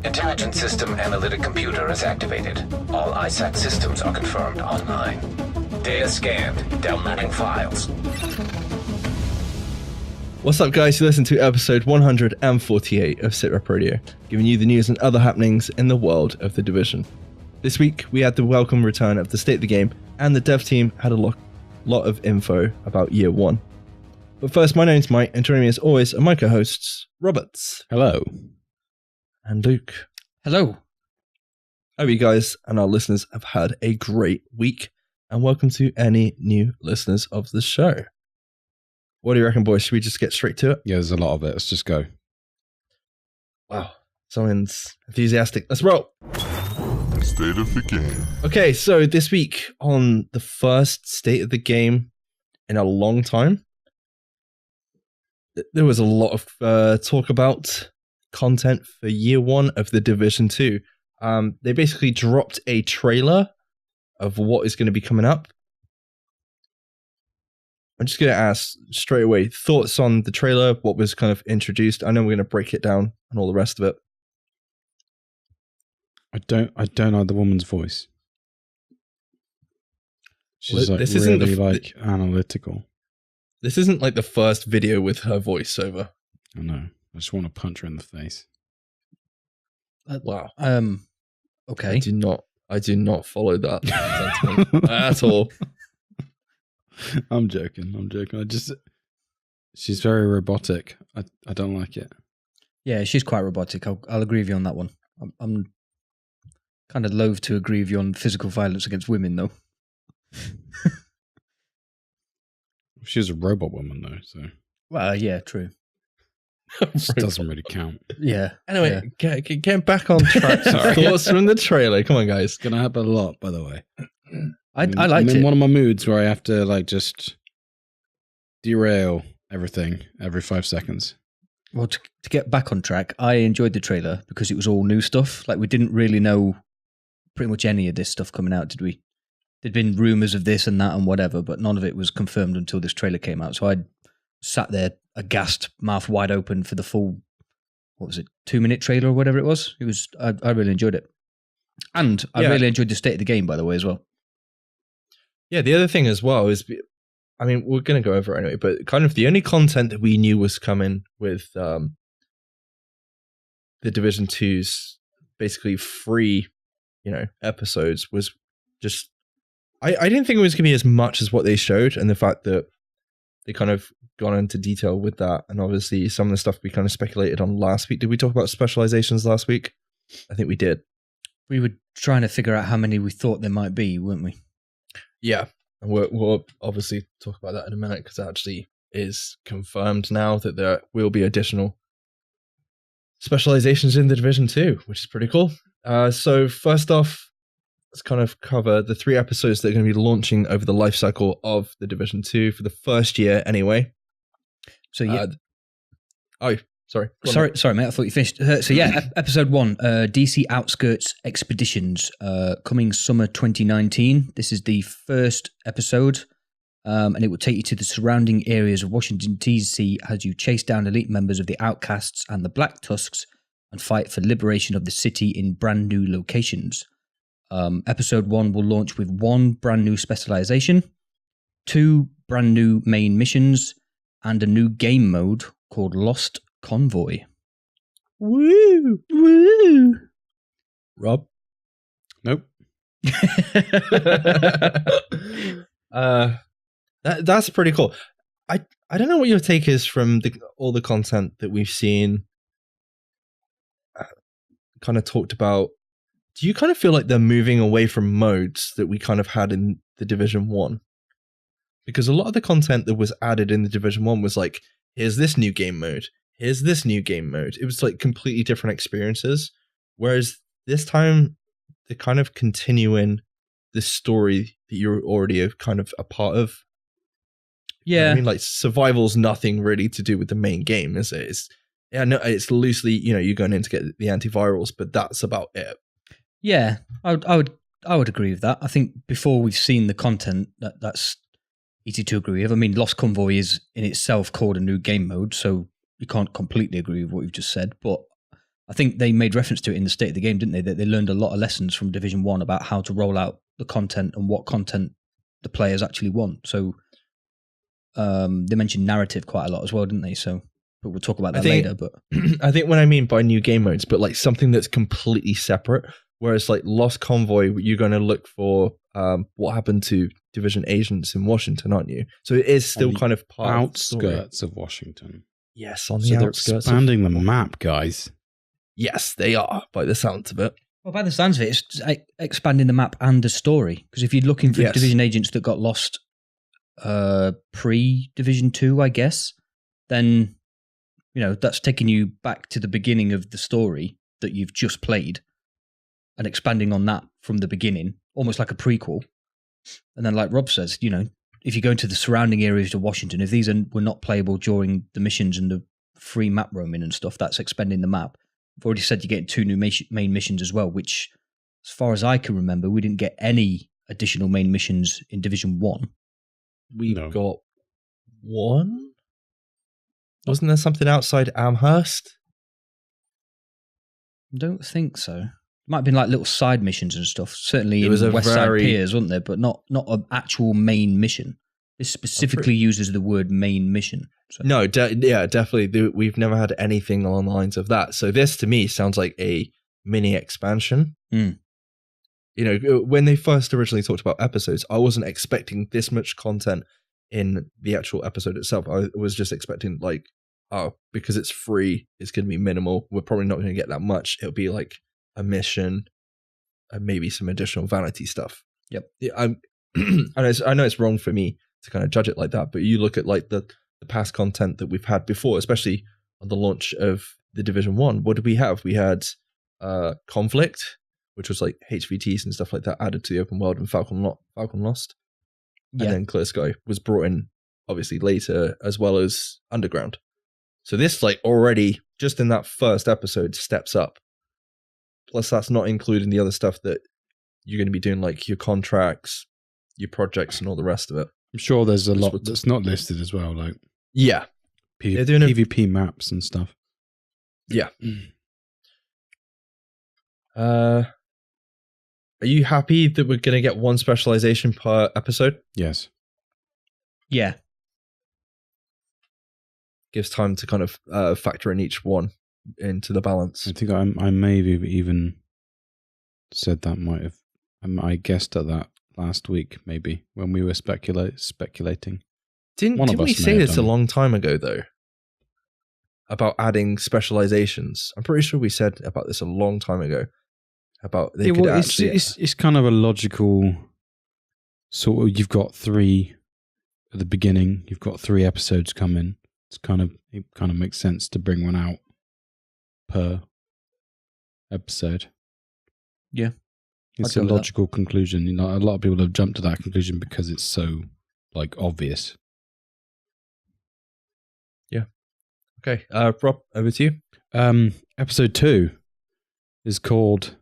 Intelligence System Analytic Computer is activated. All ISAC systems are confirmed online. Data scanned. Downloading files. What's up, guys? You listen to episode 148 of SITREP Radio, giving you the news and other happenings in the world of The Division. This week, we had the welcome return of the state of the game, and the dev team had a lot of info about year one. But first, my name's Mike, and joining me as always are my co-hosts, Roberts. Hello. And Luke. Hello. Hope you guys and our listeners have had a great week, and welcome to any new listeners of the show. What do you reckon, boys? Should we just get straight to it? Yeah, there's a lot of it. Let's just go. Wow. Someone's enthusiastic. Let's roll. State of the game. Okay, so this week on the first state of the game in a long time, there was a lot of talk about content for year one of The Division 2. They basically dropped a trailer of what is going to be coming up. I'm just going to ask straight away, thoughts on the trailer, what was kind of introduced. I know we're going to break it down and all the rest of it. I don't know the woman's voice. She's Well, this really isn't analytical. This isn't like the first video with her voiceover. I know. I just want to punch her in the face. Wow. Okay. I do not follow that sentiment at all. I'm joking. She's very robotic. I don't like it. Yeah, she's quite robotic. I'll agree with you on that one. I'm kind of loath to agree with you on physical violence against women, though. She's a robot woman, though, so. Well, yeah, true. It doesn't really count. Yeah. Anyway, get back on track. Thoughts from the trailer. Come on, guys. It's going to happen a lot, by the way. I liked I'm in it. one of my moods where I have to just derail everything every 5 seconds. Well, to get back on track, I enjoyed the trailer because it was all new stuff. Like, we didn't really know pretty much any of this stuff coming out, did we? There'd been rumours of this and that and whatever, but none of it was confirmed until this trailer came out. So I sat there aghast, mouth wide open for the full, 2-minute trailer or whatever it was. I really enjoyed it. And I really enjoyed the state of the game, by the way, as well. Yeah, the other thing as well is, I mean, we're going to go over it anyway, but kind of the only content that we knew was coming with the Division 2's basically free, episodes was just, I didn't think it was going to be as much as what they showed, and the fact that they kind of gone into detail with that, and obviously some of the stuff we kind of speculated on last week. Did we talk about Specializations last week? I think we did. We were trying to figure out how many we thought there might be, weren't we? Yeah, and we'll obviously talk about that in a minute, because it actually is confirmed now that there will be additional specializations in the Division 2, which is pretty cool. So first off, let's kind of cover the 3 episodes that are going to be launching over the life cycle of the Division 2 for the first year anyway. So yeah. Sorry, mate. I thought you finished. So yeah, episode 1, DC Outskirts Expeditions, coming summer 2019. This is the first episode, and it will take you to the surrounding areas of Washington, D.C. as you chase down elite members of the Outcasts and the Black Tusks and fight for liberation of the city in brand new locations. Episode 1 will launch with 1 brand new specialization, 2 brand new main missions, and a new game mode called Lost Convoy. Woo! Rob? Nope. That's pretty cool. I don't know what your take is from all the content that we've seen, kind of talked about. Do you kind of feel like they're moving away from modes that we kind of had in the Division 1? Because a lot of the content that was added in the Division 1 was like, here's this new game mode, here's this new game mode. It was like completely different experiences. Whereas this time, they're kind of continuing the story that you're already kind of a part of. Yeah. You know I mean, like, survival's nothing really to do with the main game, is it? It's loosely, you're going in to get the antivirals, but that's about it. Yeah, I would I would agree with that. I think before we've seen the content, that's easy to agree with. I mean, Lost Convoy is in itself called a new game mode, so you can't completely agree with what you've just said. But I think they made reference to it in the state of the game, didn't they? That they learned a lot of lessons from Division 1 about how to roll out the content and what content the players actually want. So they mentioned narrative quite a lot as well, didn't they? So, but we'll talk about that later. But I think what I mean by new game modes, but like something that's completely separate. Whereas like Lost Convoy, you're going to look for what happened to Division agents in Washington, aren't you? So it is still kind of part outskirts of Washington. Yes, on the so outskirts. They're expanding the map, guys. Yes, they are, by the sounds of it. Well, by the sounds of it, it's expanding the map and the story. Because if you're looking for Division agents that got lost pre-Division 2, I guess, then, you know, that's taking you back to the beginning of the story that you've just played and expanding on that from the beginning, almost like a prequel. And then, like Rob says, you know, if you go into the surrounding areas of Washington, if these were not playable during the missions and the free map roaming and stuff, that's expanding the map. I've already said you're getting 2 new main missions as well, which, as far as I can remember, we didn't get any additional main missions in Division 1. We got 1? Wasn't there something outside Amherst? I don't think so. Might have been like little side missions and stuff. Certainly it was in West Side Piers, wasn't there? But not an actual main mission. This specifically uses the word main mission. So. No, definitely. We've never had anything along the lines of that. So this, to me, sounds like a mini expansion. Mm. You know, when they first originally talked about episodes, I wasn't expecting this much content in the actual episode itself. I was just expecting, like, oh, because it's free, it's going to be minimal. We're probably not going to get that much. It'll be like a mission and maybe some additional vanity stuff. Yep. Yeah, I know it's wrong for me to kind of judge it like that, but you look at like the past content that we've had before, especially on the launch of the Division 1. What did we have? We had Conflict, which was like HVTs and stuff like that added to the open world, and Falcon Lost. Yeah. And then Clear Sky was brought in obviously later, as well as Underground. So this, like, already just in that first episode steps up. Plus, that's not including the other stuff that you're going to be doing, like your contracts, your projects, and all the rest of it. I'm sure there's a lot that's not listed as well, like they're doing PvP maps and stuff. Yeah. Are you happy that we're going to get one specialization per episode? Yes. Yeah. Gives time to kind of factor in each one into the balance. I think I maybe even said that I guessed at that last week, maybe, when we were speculating. Didn't we say this a long time ago, though? About adding specializations. I'm pretty sure we said about this a long time ago. About they could actually... It's kind of a logical sort of, you've got 3 at the beginning, you've got 3 episodes coming. It kind of makes sense to bring one out per episode. Yeah. It's a logical conclusion. You know, a lot of people have jumped to that conclusion because it's so, like, obvious. Yeah. Okay. Rob, over to you. Episode 2 is called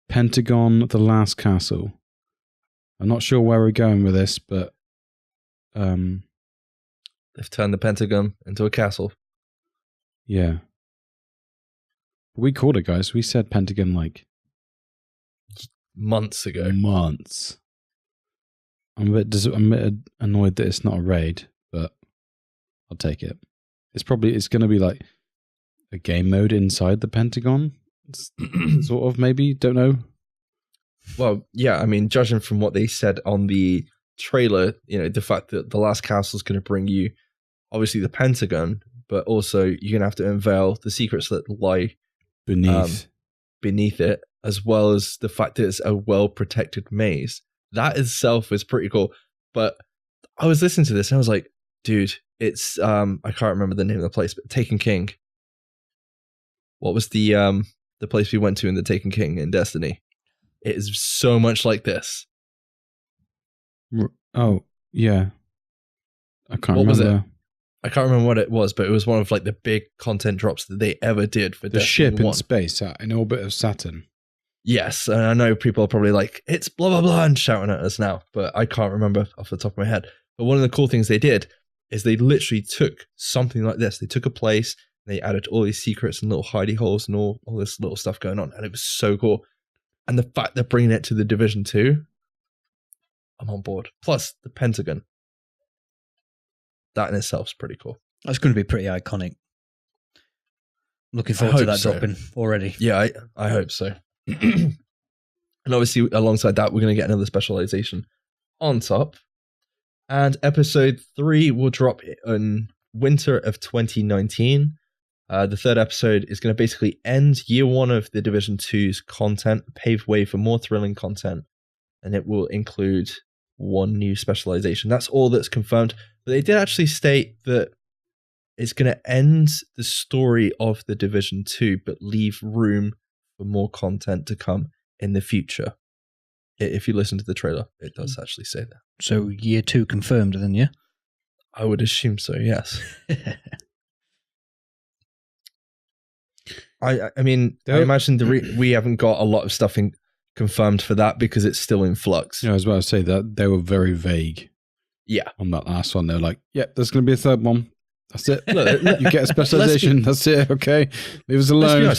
Pentagon: The Last Castle. I'm not sure where we're going with this, but they've turned the Pentagon into a castle. Yeah. We called it, guys. We said Pentagon like months ago. Months. I'm a bit annoyed that it's not a raid, but I'll take it. It's going to be like a game mode inside the Pentagon, sort of, maybe. Don't know. Well, yeah. I mean, judging from what they said on the trailer, you know, the fact that the last castle is going to bring you, obviously, the Pentagon, but also you're going to have to unveil the secrets that lie beneath it, as well as the fact that it's a well-protected maze. That itself is pretty cool. But I was listening to this and I was like, dude, it's I can't remember the name of the place, but Taken King. What was the place we went to in the Taken King in Destiny? It is so much like this. Oh, yeah. I can't remember. Was it? I can't remember what it was, but it was one of like the big content drops that they ever did for the Destiny ship 1. in space in orbit of Saturn. Yes, and I know people are probably like, it's blah, blah, blah, and shouting at us now, but I can't remember off the top of my head. But one of the cool things they did is they literally took something like this. They took a place, and they added all these secrets and little hidey holes and all this little stuff going on, and it was so cool. And the fact they're bringing it to the Division 2, I'm on board. Plus, the Pentagon. That in itself is pretty cool. That's going to be pretty iconic. Looking forward to that dropping already. Yeah, I hope so. And obviously, alongside that, we're going to get another specialization on top. And episode 3 will drop in winter of 2019. The third episode is going to basically end year 1 of the Division 2's content, pave way for more thrilling content, and it will include 1 new specialization. That's all that's confirmed. But they did actually state that it's going to end the story of the Division 2, but leave room for more content to come in the future. If you listen to the trailer, it does actually say that. So year 2 confirmed then, yeah? I would assume so, yes. I mean, I imagine we haven't got a lot of stuff confirmed for that because it's still in flux. Yeah, I was about to say that they were very vague. Yeah. On that last one, they're like, "Yep, there's going to be a third one. That's it. You get a specialization. That's it. Okay, leave us alone."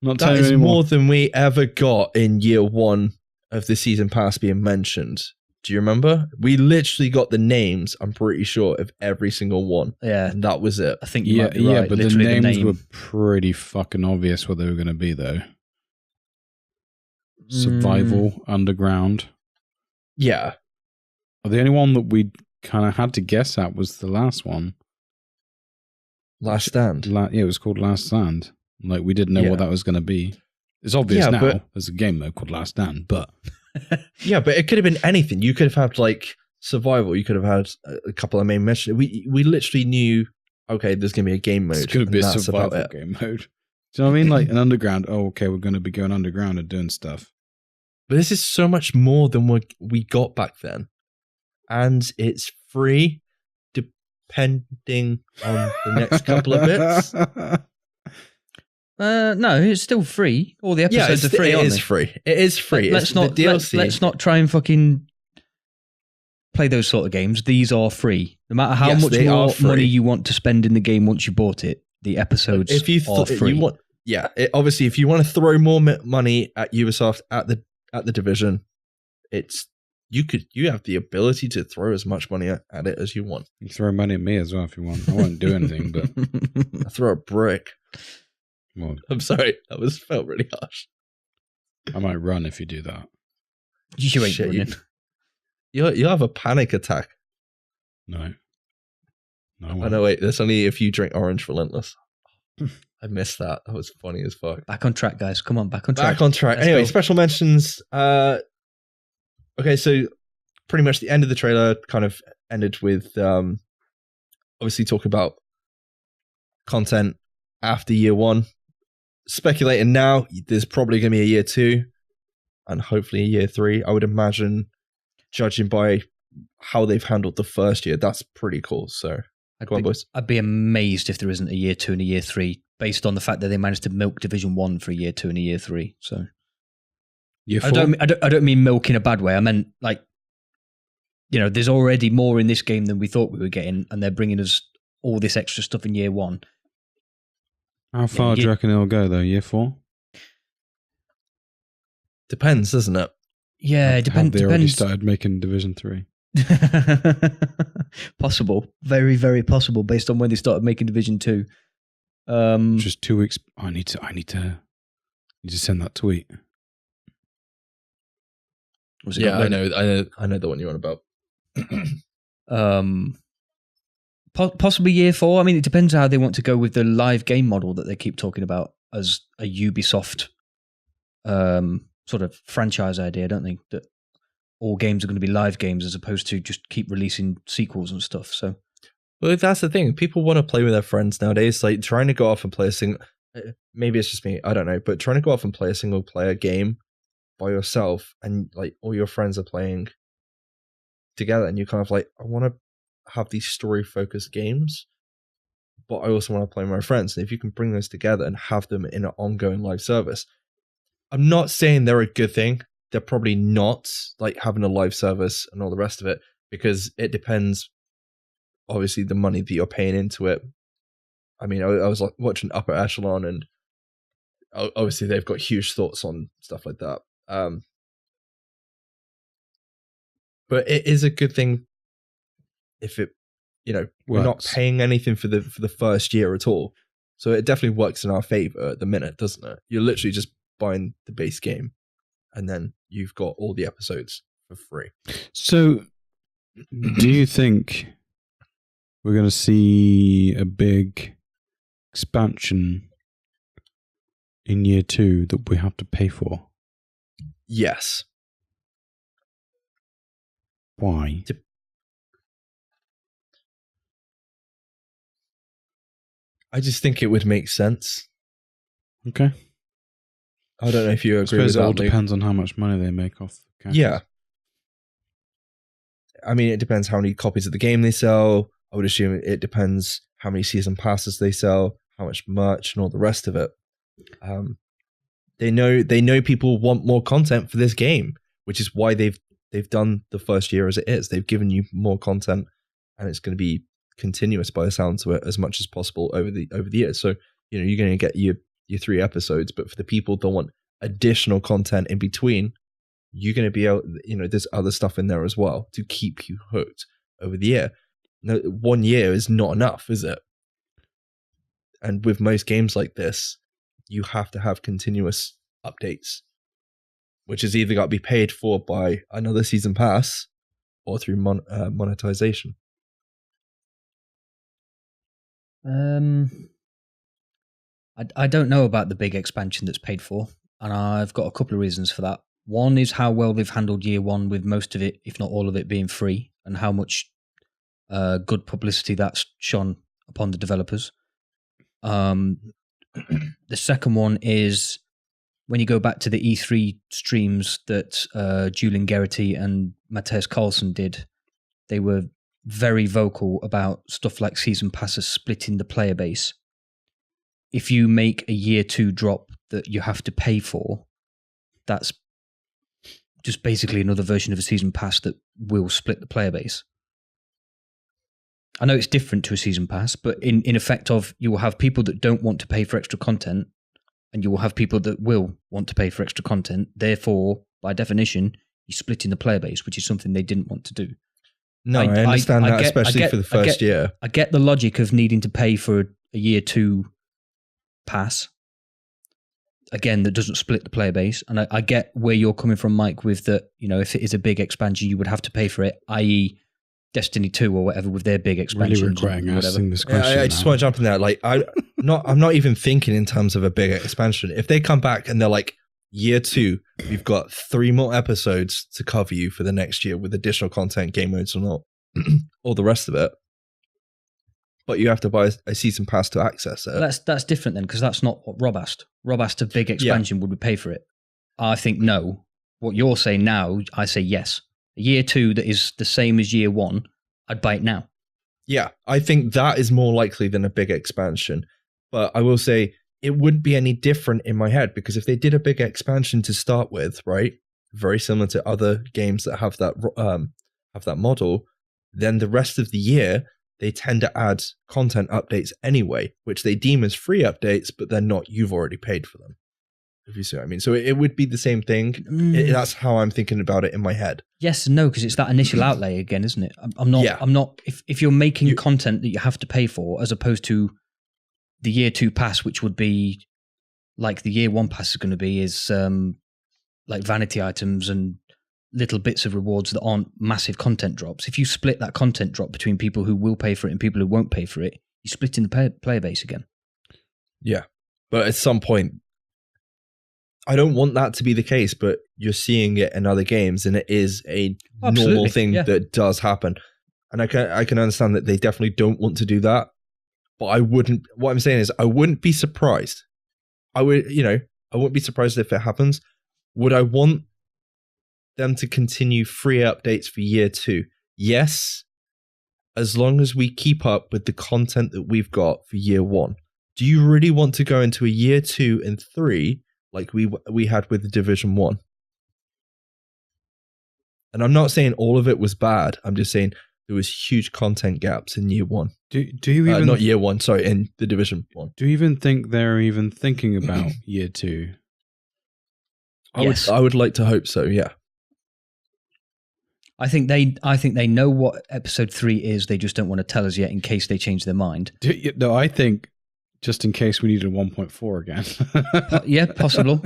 Not that is anymore. more than we ever got in year 1 of the season pass being mentioned. Do you remember? We literally got the names, I'm pretty sure, of every single one. Yeah. And that was it. I think you might be right. But literally the names were pretty fucking obvious what they were going to be, though. Survival, Underground. Yeah. The only one that we kind of had to guess at was the last one. Last Stand. Yeah, it was called Last Stand. Like, we didn't know what that was going to be. It's obvious now. But there's a game mode called Last Stand, but... Yeah, but it could have been anything. You could have had, like, survival. You could have had a couple of main missions. We literally knew, okay, there's going to be a game mode. It's going to be a survival game mode. Do you know what I mean? Like, an underground. Oh, okay, we're going to be going underground and doing stuff. But this is so much more than what we got back then. And it's free, depending on the next couple of bits. No, it's still free. All the episodes are free. It is free. It is free. Let's not the DLC. Let's not try and fucking play those sort of games. These are free. No matter how much more money you want to spend in the game once you bought it, the episodes are free. Obviously, if you want to throw more money at Ubisoft at the Division, you have the ability to throw as much money at it as you want. You throw money at me as well if you want. I won't do anything, but I throw a brick. Well, I'm sorry, that felt really harsh. I might run if you do that. You ain't running. You'll have a panic attack. No. I know. Wait, that's only if you drink Orange Relentless. I missed that. That was funny as fuck. Back on track, guys. Come on, back on track. Back on track. Anyway, special mentions. Okay, so pretty much the end of the trailer kind of ended with obviously talking about content after year 1. Speculating now, there's probably going to be a year 2 and hopefully a year 3. I would imagine, judging by how they've handled the first year, that's pretty cool. So, I'd be amazed if there isn't a year 2 and a year 3 based on the fact that they managed to milk Division 1 for a year 2 and a year 3. So, year 4? I don't mean milk in a bad way. I meant like, there's already more in this game than we thought we were getting, and they're bringing us all this extra stuff in year 1. How far do you reckon it'll go, though? Year 4? Depends, doesn't it? Yeah, it depends. They already started making Division 3. Possible. Very, very possible, based on when they started making Division 2. Just 2 weeks. I need to send that tweet. I know the one you're on about. Possibly year 4. I mean, it depends how they want to go with the live game model that they keep talking about as a Ubisoft sort of franchise idea, don't they? That all games are going to be live games as opposed to just keep releasing sequels and stuff. So, well, that's the thing. People want to play with their friends nowadays. Like trying to go off and play a single. Maybe it's just me. I don't know. But trying to go off and play a single player game by yourself, and like all your friends are playing together, and you're kind of like, I want to have these story focused games, but I also want to play with my friends. And if you can bring those together and have them in an ongoing live service, I'm not saying they're a good thing. They're probably not, like having a live service and all the rest of it, because it depends, obviously, the money that you're paying into it. I mean, I was like watching Upper Echelon, and obviously they've got huge thoughts on stuff like that. But it is a good thing if it, we're not paying anything for the first year at all. So it definitely works in our favor at the minute, doesn't it? You're literally just buying the base game, and then you've got all the episodes for free. So, do you think we're going to see a big expansion in year 2 that we have to pay for? Yes. Why? I just think it would make sense. Okay. I don't know if you agree with that. I suppose it all depends on how much money they make off the characters. Yeah. I mean, it depends how many copies of the game they sell. I would assume it depends how many season passes they sell, how much merch, and all the rest of it. They know people want more content for this game, which is why they've done the first year as it is. They've given you more content, and it's going to be continuous by the sound to it as much as possible over the years. So you're going to get your 3 episodes, but for the people that want additional content in between, you're going to be able, there's other stuff in there as well to keep you hooked over the year. No, 1 year is not enough, is it? And with most games like this, you have to have continuous updates, which is either got to be paid for by another season pass or through monetization. I don't know about the big expansion that's paid for, and I've got a couple of reasons for that. One is how well they've handled year 1 with most of it, if not all of it, being free, and how much good publicity that's shone upon the developers. The second one is when you go back to the E3 streams that Julian Garrity and Matthias Carlson did, they were very vocal about stuff like season passes splitting the player base. If you make a year 2 drop that you have to pay for, that's just basically another version of a season pass that will split the player base. I know it's different to a season pass, but in effect of, you will have people that don't want to pay for extra content, and you will have people that will want to pay for extra content. Therefore, by definition, you're splitting the player base, which is something they didn't want to do. No, I understand that, especially for the first year. I get the logic of needing to pay for a year 2 pass. Again, that doesn't split the player base. And I get where you're coming from, Mike, with that, if it is a big expansion, you would have to pay for it, i.e. Destiny 2 or whatever with their big expansions. Really regretting asking this question. I just want to jump in there. Like, I'm not even thinking in terms of a big expansion. If they come back and they're like, year 2, we've got 3 more episodes to cover you for the next year with additional content, game modes or not, all the rest of it, but you have to buy a season pass to access it. That's different then, because that's not what Rob asked. Rob asked a big expansion, would we pay for it? I think no. What you're saying now, I say yes. Year 2 that is the same as year 1, I'd buy it now. Yeah, I think that is more likely than a big expansion. But I will say it wouldn't be any different in my head, because if they did a big expansion to start with, right, very similar to other games that have that model, then the rest of the year they tend to add content updates anyway, which they deem as free updates, but they're not. You've already paid for them. If you see what I mean. So it would be the same thing. That's how I'm thinking about it in my head. Yes and no, because it's that initial outlay again, isn't it? I'm not. If you're making content that you have to pay for, as opposed to the year 2 pass, which would be like the year 1 pass is going to be, is like vanity items and little bits of rewards that aren't massive content drops. If you split that content drop between people who will pay for it and people who won't pay for it, you're splitting the player base again. Yeah, but at some point, I don't want that to be the case, but you're seeing it in other games, and it is a normal thing that does happen. And I can understand that they definitely don't want to do that, but I wouldn't. What I'm saying is, I wouldn't be surprised. I wouldn't be surprised if it happens. Would I want them to continue free updates for year 2? Yes, as long as we keep up with the content that we've got for year 1. Do you really want to go into a year 2 and 3 like we had with the Division 1. And I'm not saying all of it was bad. I'm just saying there was huge content gaps in year 1. Do you even not year 1, sorry, in the Division 1. Do you even think they're even thinking about year 2? I would like to hope so, yeah. I think they know what episode 3 is. They just don't want to tell us yet in case they change their mind. No, I think just in case we needed 1.4 again. Yeah, possible.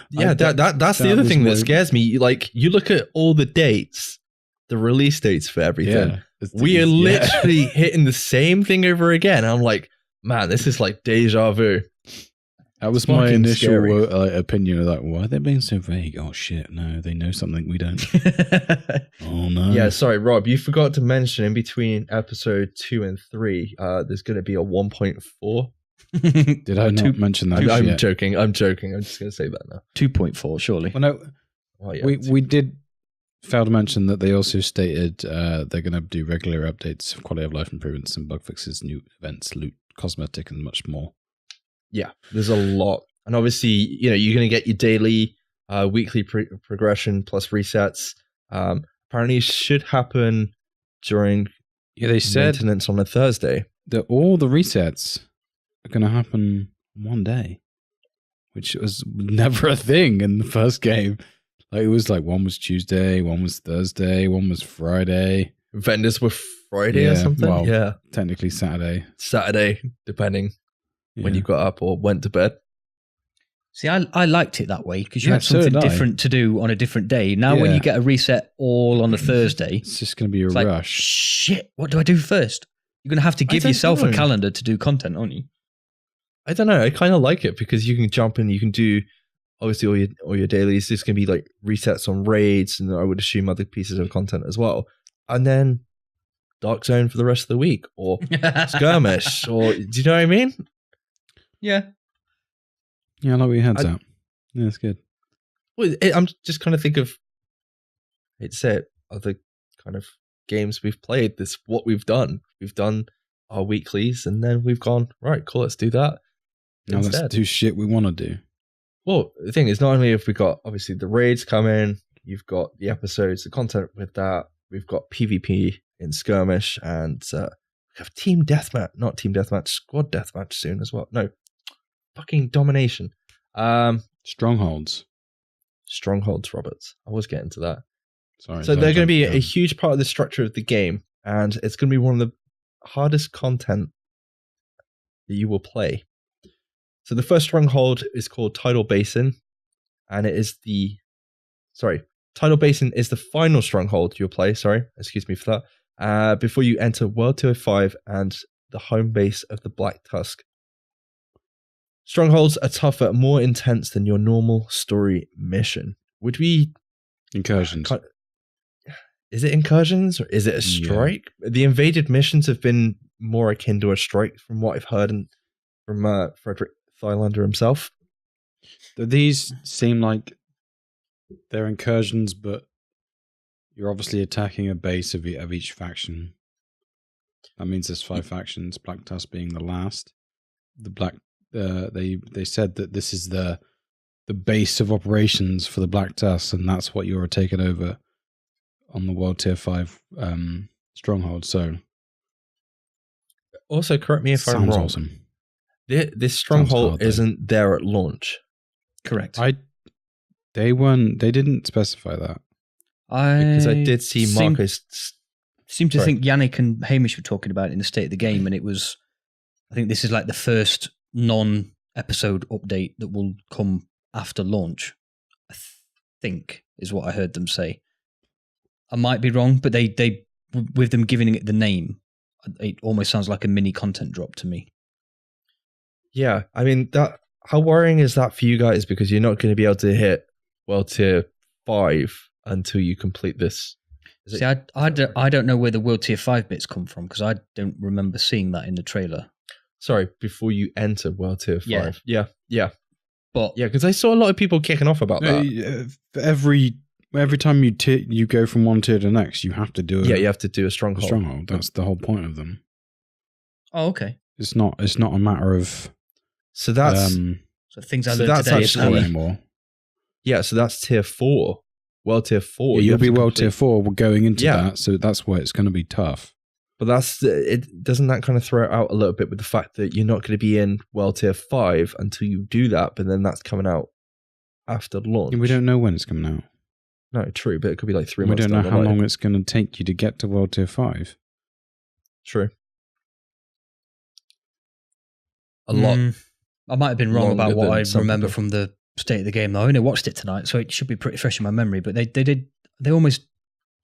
Yeah, that's the other thing that scares me. Like, you look at all the dates, the release dates for everything. Yeah, we are literally hitting the same thing over again. I'm like, man, this is like deja vu. That was my initial opinion of like, why are they being so vague? Oh shit, no, they know something we don't. Oh no. Yeah, sorry, Rob, you forgot to mention in between episode 2 and 3, there's going to be a 1.4. Did I not mention that? I'm joking. I'm just going to say that now. 2.4, surely. Well, no, yeah, we did fail to mention that they also stated they're going to do regular updates of quality of life improvements and bug fixes, new events, loot, cosmetic, and much more. Yeah, there's a lot. And obviously, you're going to get your daily, weekly progression plus resets. Apparently, it should happen during they said maintenance on a Thursday. That all the resets are going to happen one day, which was never a thing in the first game. Like, it was like one was Tuesday, one was Thursday, one was Friday. Vendors were Friday or something? Well, yeah. Technically Saturday, depending. When you got up or went to bed. See, I liked it that way because you had something different to do on a different day. Now, when you get a reset all on a Thursday, it's just going to be a rush. Like, shit, what do I do first? You're going to have to give yourself a calendar to do content, aren't you? I don't know. I kind of like it because you can jump in, you can do obviously all your dailies. There's going to be like resets on raids, and I would assume other pieces of content as well. And then Dark Zone for the rest of the week, or Skirmish, or do you know what I mean? Yeah. Yeah, I like what your head's out. Yeah, that's good. Well, I'm just kind of think of, it's it, other kind of games we've played. This what we've done. We've done our weeklies, and then we've gone, right, cool, let's do that. Now let's do shit we want to do. Well, the thing is, not only have we got, obviously, the raids come in, you've got the episodes, the content with that, we've got PvP in Skirmish, and we have Team Deathmatch, not Team Deathmatch, Squad Deathmatch soon as well. No. Fucking Domination. Strongholds, Roberts. I was getting to that. Sorry. So they're going to be a huge part of the structure of the game, and it's going to be one of the hardest content that you will play. So the first stronghold is called Tidal Basin, and it is Tidal Basin is the final stronghold you'll play. Sorry, excuse me for that. Before you enter World Tier 5 and the home base of the Black Tusk. Strongholds are tougher, more intense than your normal story mission. Would we... Incursions. Is it incursions or is it a strike? Yeah. The invaded missions have been more akin to a strike from what I've heard from Frederick Thylander himself. These seem like they're incursions, but you're obviously attacking a base of each faction. That means there's 5 factions, Black Tusk being the last. They said that this is the base of operations for the Black Tusk, and that's what you're taking over on the World Tier 5 stronghold. So, also correct me if I'm wrong. Awesome. This stronghold isn't there at launch. Correct. They didn't specify that. Because I did see Marcus. Seem to think Yannick and Hamish were talking about it in the state of the game, and it was. I think this is like the first non-episode update that will come after launch, I think, is what I heard them say. I might be wrong, but they with them giving it the name, it almost sounds like a mini content drop to me. Yeah, I mean, how worrying is that for you guys? Because you're not going to be able to hit World Tier 5 until you complete this. See, I don't know where the World Tier 5 bits come from, because I don't remember seeing that in the trailer. Sorry, before you enter World Tier 5. Yeah. But yeah, because I saw a lot of people kicking off about that. Every time you go from one tier to the next, you have to do you have to do a stronghold. That's the whole point of them. Oh, okay. It's not a matter of so that's So things I So learned that's today. actually- Not Apparently, anymore. Yeah, so that's tier 4. World tier 4. Yeah, You you'll have be to world complete- tier 4. We're going into Yeah. that, so that's why it's going to be tough. But doesn't that kind of throw it out a little bit with the fact that you're not going to be in World Tier 5 until you do that, but then that's coming out after launch. We don't know when it's coming out. No, true, but it could be like 3 We months don't know down the how line. long it's going to take you to get to world tier 5. True. A lot. I might have been wrong longer about what than I some remember people. from the state of the game, though. I only watched it tonight, so it should be pretty fresh in my memory. But they almost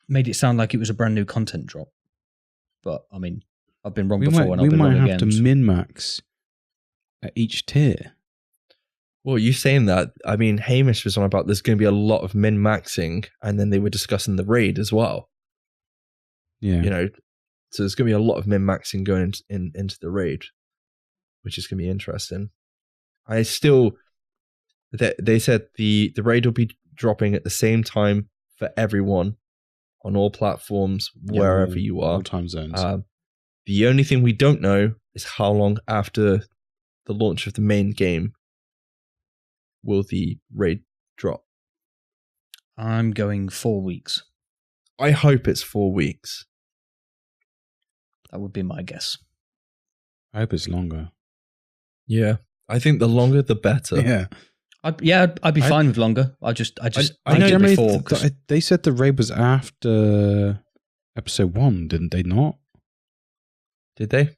made it sound like it was a brand new content drop. But I mean, I've been wrong We before, might, and we I've been might wrong have again. to min-max at each tier. Well, you saying that, I mean, Hamish was on about there's going to be a lot of min-maxing, and then they were discussing the raid as well. Yeah. You know, so there's going to be a lot of min-maxing going into the raid, which is going to be interesting. They said the raid will be dropping at the same time for everyone on all platforms, wherever you are. All time zones. The only thing we don't know is how long after the launch of the main game will the raid drop. I'm going 4 weeks. I hope it's 4 weeks. That would be my guess. I hope it's longer. Yeah, I think the longer the better. Yeah. I'd be fine with longer. I just I think know it generally before. 'Cause they said the raid was after episode 1, didn't they not? Did they?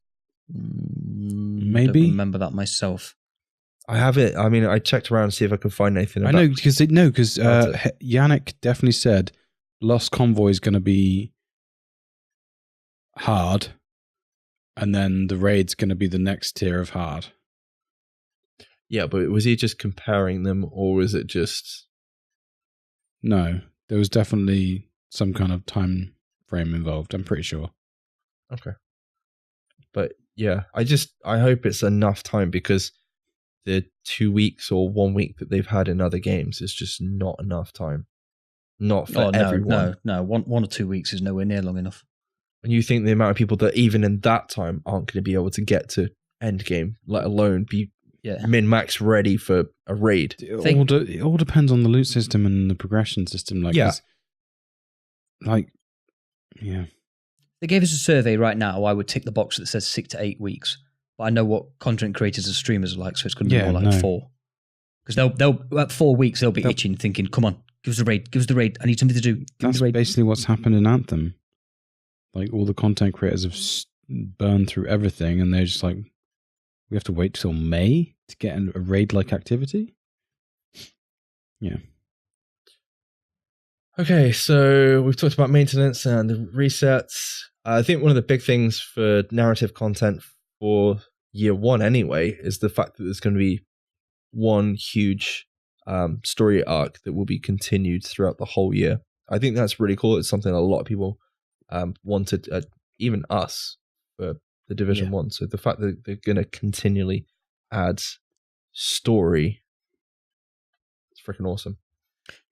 Maybe. don't remember that myself. I have it. I mean, I checked around to see if I could find anything I about know because About Yannick definitely said Lost Convoy is going to be hard, and then the raid's going to be the next tier of hard. Yeah, but was he just comparing them, or was it just... No, there was definitely some kind of time frame involved. I'm pretty sure. Okay. But yeah, I hope it's enough time, because the 2 weeks or 1 week that they've had in other games is just not enough time. Not for everyone. No. One or 2 weeks is nowhere near long enough. And you think the amount of people that even in that time aren't going to be able to get to end game, let alone be min-max ready for a raid. It all depends on the loot system and the progression system. Like, Yeah. Yeah. They gave us a survey right now. I would tick the box that says 6 to 8 weeks. But I know what content creators and streamers are like, so it's going to be more like 4. Because they'll at 4 weeks they'll be itching, thinking, "Come on, give us the raid. I need something to do." That's basically what's happened in Anthem. Like, all the content creators have burned through everything, and they're just like, we have to wait till May to get a raid-like activity? Yeah. Okay, so we've talked about maintenance and the resets. I think one of the big things for narrative content for year 1 anyway is the fact that there's going to be one huge story arc that will be continued throughout the whole year. I think that's really cool. It's something a lot of people wanted, even us, for the Division 1. So the fact that they're going to continually add story is freaking awesome.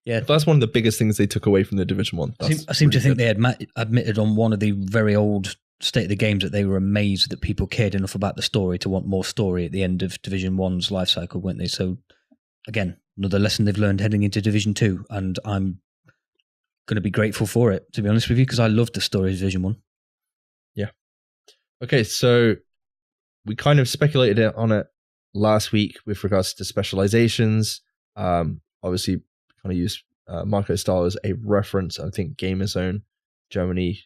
Yeah, that's one of the biggest things they took away from the Division 1. I seem to think they had admitted on one of the very old State of the Games that they were amazed that people cared enough about the story to want more story at the end of Division 1's life cycle, weren't they? So, again, another lesson they've learned heading into Division 2, and I'm going to be grateful for it, to be honest with you, because I loved the story of Division 1. Yeah. Okay, so we kind of speculated on it last week with regards to specializations. Obviously, kind of use Marco Style as a reference. I think Gamerzone, Germany,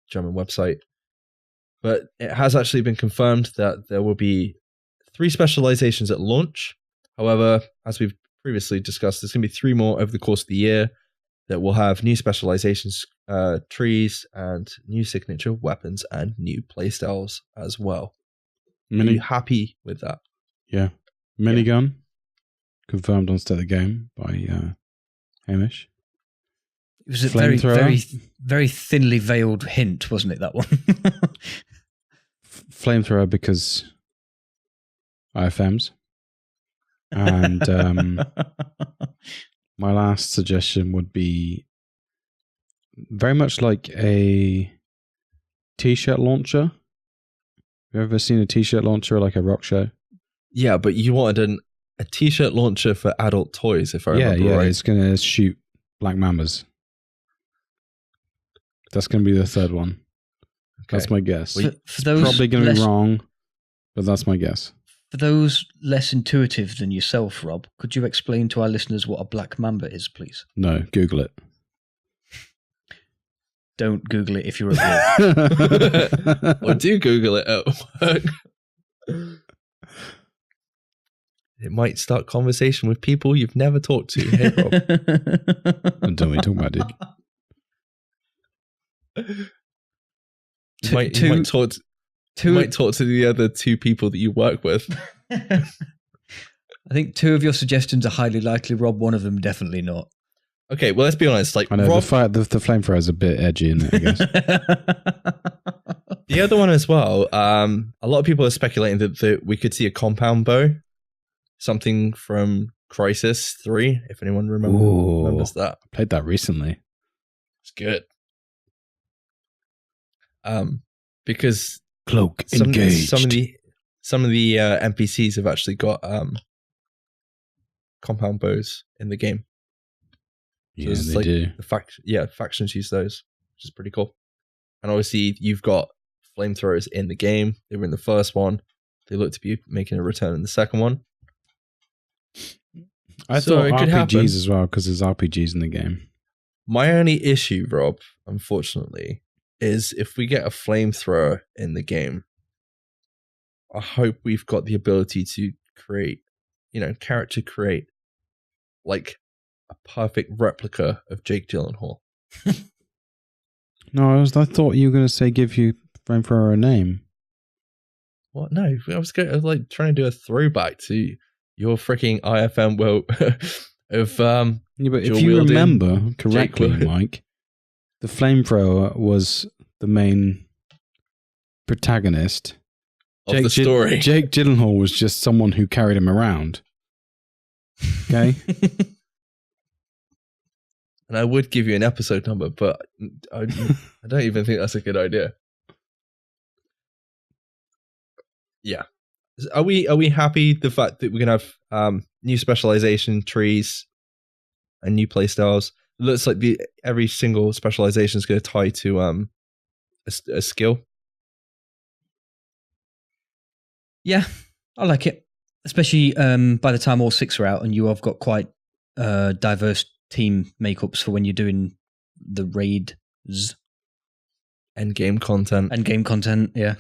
German website. But it has actually been confirmed that there will be 3 specializations at launch. However, as we've previously discussed, there's going to be 3 more over the course of the year that will have new specializations, trees, and new signature weapons and new playstyles as well. Are you happy with that? Yeah. Minigun, confirmed on State of the Game by Hamish. It was a very, very, very thinly veiled hint, wasn't it, that one? Flamethrower because IFMs. And my last suggestion would be very much like a t-shirt launcher. Have you ever seen a t-shirt launcher like a rock show? Yeah, but you wanted a t-shirt launcher for adult toys, if I remember right. It's going to shoot black mambas. That's going to be the third one. Okay. That's my guess. For those probably going to be wrong, but that's my guess. For those less intuitive than yourself, Rob, could you explain to our listeners what a black mamba is, please? No, Google it. Don't Google it if you're a boy. Or do Google it at work. It might start conversation with people you've never talked to. Hey, Rob. Don't tell me talking about, dude. You might talk to the other two people that you work with. I think two of your suggestions are highly likely, Rob. One of them definitely not. Okay, well, let's be honest. Like, I know Rob, the flamethrower is a bit edgy, isn't it, I guess? The other one as well, a lot of people are speculating that we could see a compound bow. Something from Crisis 3, if anyone remembers that. I played that recently. It's good. Because cloak engaged. Some of the NPCs have actually got compound bows in the game. So Yeah, they do. Factions use those, which is pretty cool. And obviously, you've got flamethrowers in the game. They were in the first one. They look to be making a return in the second one. I thought it could happen as well, because there's RPGs in the game. My only issue, Rob, unfortunately, is if we get a flamethrower in the game, I hope we've got the ability to create, like a perfect replica of Jake Gyllenhaal. No, I thought you were going to say give you flamethrower a name. What? No, I was trying to do a throwback to your freaking IFM world of Yeah, but if you remember correctly, Mike, the flamethrower was the main protagonist of the story. Jake Gyllenhaal was just someone who carried him around. Okay. And I would give you an episode number, but I don't even think that's a good idea. Yeah. Are we happy the fact that we're gonna have new specialization trees and new playstyles? It looks like every single specialization is going to tie to a skill. Yeah, I like it, especially by the time all 6 are out and you have got quite diverse team makeups for when you're doing the raids. End game content. Yeah.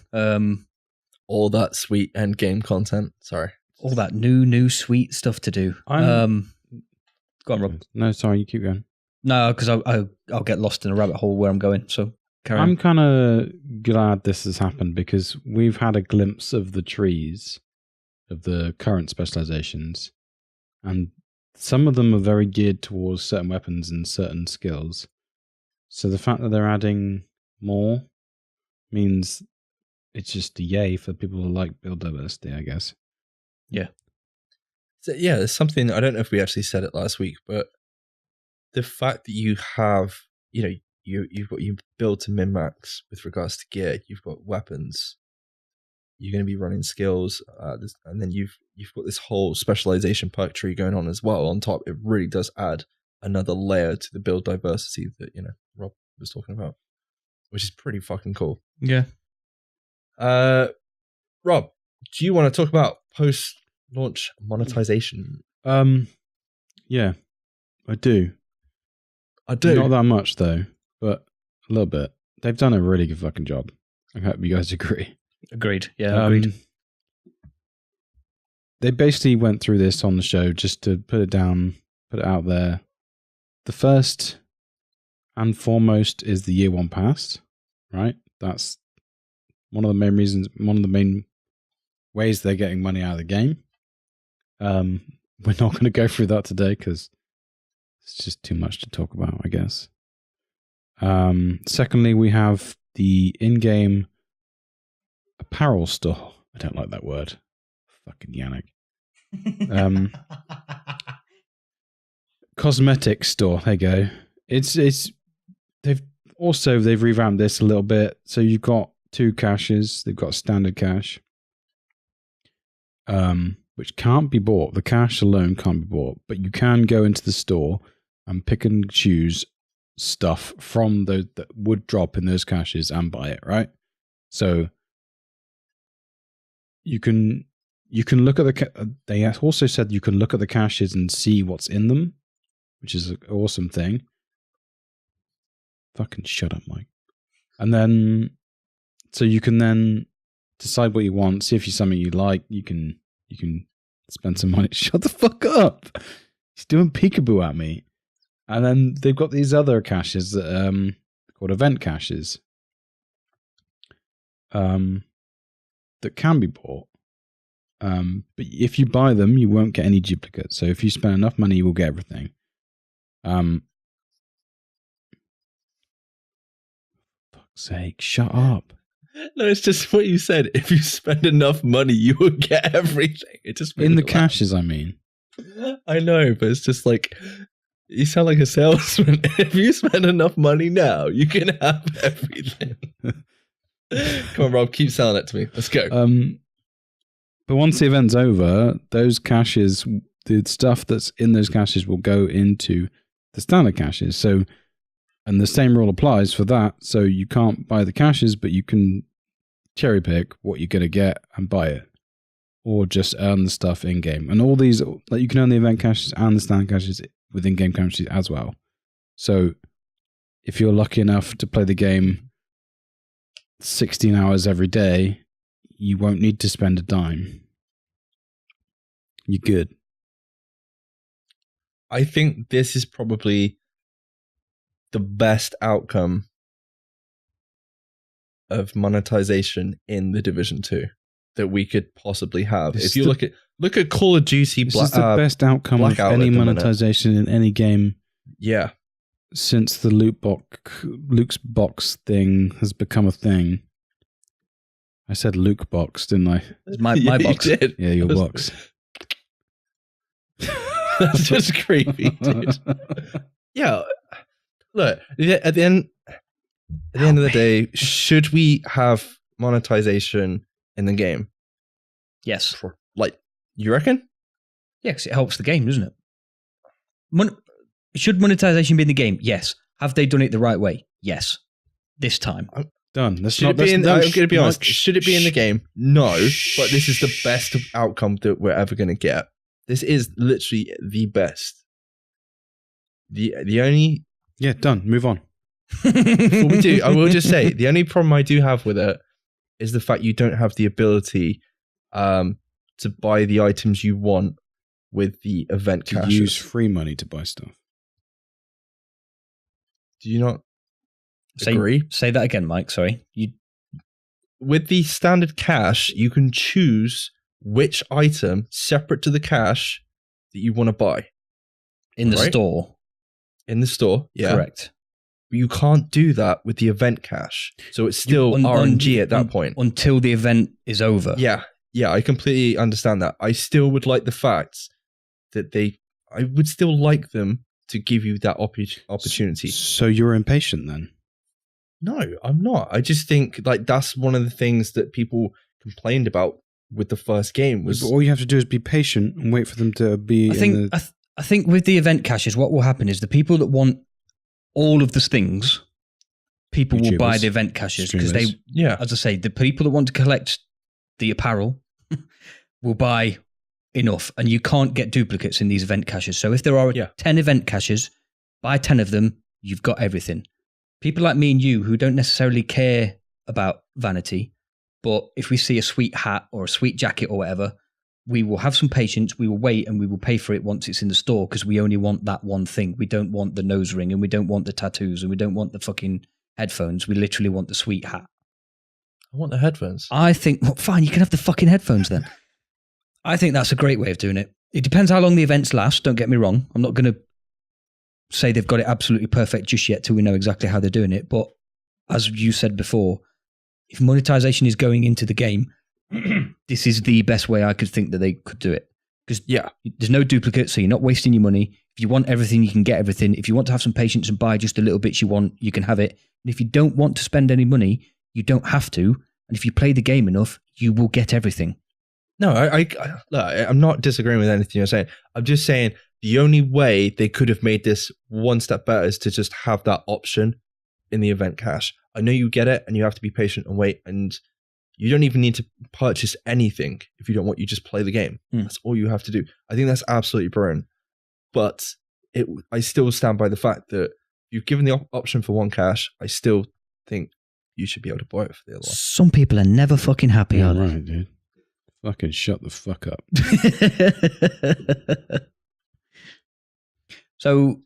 All that sweet end game content. Sorry. All that new sweet stuff to do. Go on, Rob. No, sorry, you keep going. No, because I'll get lost in a rabbit hole where I'm going. So carry on. I'm kind of glad this has happened because we've had a glimpse of the trees of the current specializations, and some of them are very geared towards certain weapons and certain skills. So the fact that they're adding more means it's just a yay for people who like build diversity, I guess. Yeah. So, yeah, there's something, I don't know if we actually said it last week, but the fact that you have, you've got your build to min-max with regards to gear, you've got weapons, you're going to be running skills, and then you've got this whole specialization perk tree going on as well on top. It really does add another layer to the build diversity that, Rob was talking about, which is pretty fucking cool. Yeah. Rob, do you want to talk about post-launch monetization? Yeah, I do. I do. Not that much though, but a little bit. They've done a really good fucking job. I hope you guys agree. Agreed. Yeah, agreed. They basically went through this on the show just to put it out there. The first and foremost is the year one pass, right? That's one of the main ways they're getting money out of the game. We're not going to go through that today because it's just too much to talk about, I guess. Secondly, we have the in-game apparel store. I don't like that word. Fucking Yannick. Cosmetic store. There you go. They've revamped this a little bit. So you've got 2 caches. They've got standard cache. which can't be bought. The cash alone can't be bought, but you can go into the store and pick and choose stuff from that would drop in those caches and buy it, right? So you can look at they also said you can look at the caches and see what's in them, which is an awesome thing. Fucking shut up, Mike. And then, so you can then decide what you want, see if it's something you like. You can spend some money. Shut the fuck up. He's doing peekaboo at me. And then they've got these other caches that called event caches that can be bought. But if you buy them, you won't get any duplicates. So if you spend enough money, you will get everything. Fuck's sake, shut up. No, it's just what you said. If you spend enough money, you will get everything. It just in the caches, I mean. I know, but it's just like, you sound like a salesman. If you spend enough money now, you can have everything. Come on, Rob, keep selling it to me. Let's go. But once the event's over, those caches, the stuff that's in those caches will go into the standard caches. So, and the same rule applies for that. So you can't buy the caches, but you can cherry pick what you're going to get and buy it, or just earn the stuff in game. And all these, like, you can earn the event caches and the standard caches within game currency as well. So if you're lucky enough to play the game 16 hours every day, you won't need to spend a dime. You're good. I think this is probably the best outcome of monetization in the Division 2 that we could possibly have. This if you look at Call of Duty, this is the best outcome of any monetization in any game. Yeah, since the Luke's box thing has become a thing. I said Luke box, didn't I? It's my box. You did. Yeah, your box. That's just creepy, dude. Yeah. Look, at the end of the day, should we have monetization in the game? Yes. Like, you reckon? Yeah, because it helps the game, doesn't it? Should monetization be in the game? Yes. Have they done it the right way? Yes. This time. Done. I'm going to be honest. Should it be in the game? No. But this is the best outcome that we're ever going to get. This is literally the best. The only... Yeah, done. Move on. Before we do, I will just say, the only problem I do have with it is the fact you don't have the ability to buy the items you want with the event to caches. Use free money to buy stuff. Do you not agree? Say that again, Mike. Sorry. With the standard cache, you can choose which item separate to the cache that you want to buy. In the store. In the store, yeah. Correct. But you can't do that with the event cache. So it's still RNG at that point. Until the event is over. Yeah, I completely understand that. I still would like the fact that I would still like them to give you that opportunity. So you're impatient then? No, I'm not. I just think like that's one of the things that people complained about with the first game was... But all you have to do is be patient and wait for them to be I think with the event caches, what will happen is the people that want all of the things, people will buy the event caches because as I say, the people that want to collect the apparel will buy enough, and you can't get duplicates in these event caches. So if there are 10 event caches, buy 10 of them, you've got everything. People like me and you who don't necessarily care about vanity, but if we see a sweet hat or a sweet jacket or whatever, we will have some patience, we will wait, and we will pay for it once it's in the store because we only want that one thing. We don't want the nose ring, and we don't want the tattoos, and we don't want the fucking headphones. We literally want the sweet hat. I want the headphones. I think, well, fine, you can have the fucking headphones then. I think that's a great way of doing it. It depends how long the events last, don't get me wrong. I'm not going to say they've got it absolutely perfect just yet till we know exactly how they're doing it. But as you said before, if monetization is going into the game, this is the best way I could think that they could do it. Because there's no duplicate, so you're not wasting your money. If you want everything, you can get everything. If you want to have some patience and buy just the little bits you want, you can have it. And if you don't want to spend any money, you don't have to. And if you play the game enough, you will get everything. No, I'm not disagreeing with anything you're saying. I'm just saying the only way they could have made this one step better is to just have that option in the event cache. I know you get it and you have to be patient and wait, and you don't even need to purchase anything if you don't want. You just play the game. That's all you have to do. I think that's absolutely brilliant. But I still stand by the fact that you've given the option for one cache. I still think you should be able to buy it for the other one. Some people are never fucking happy, are they? Right, dude. Fucking shut the fuck up. So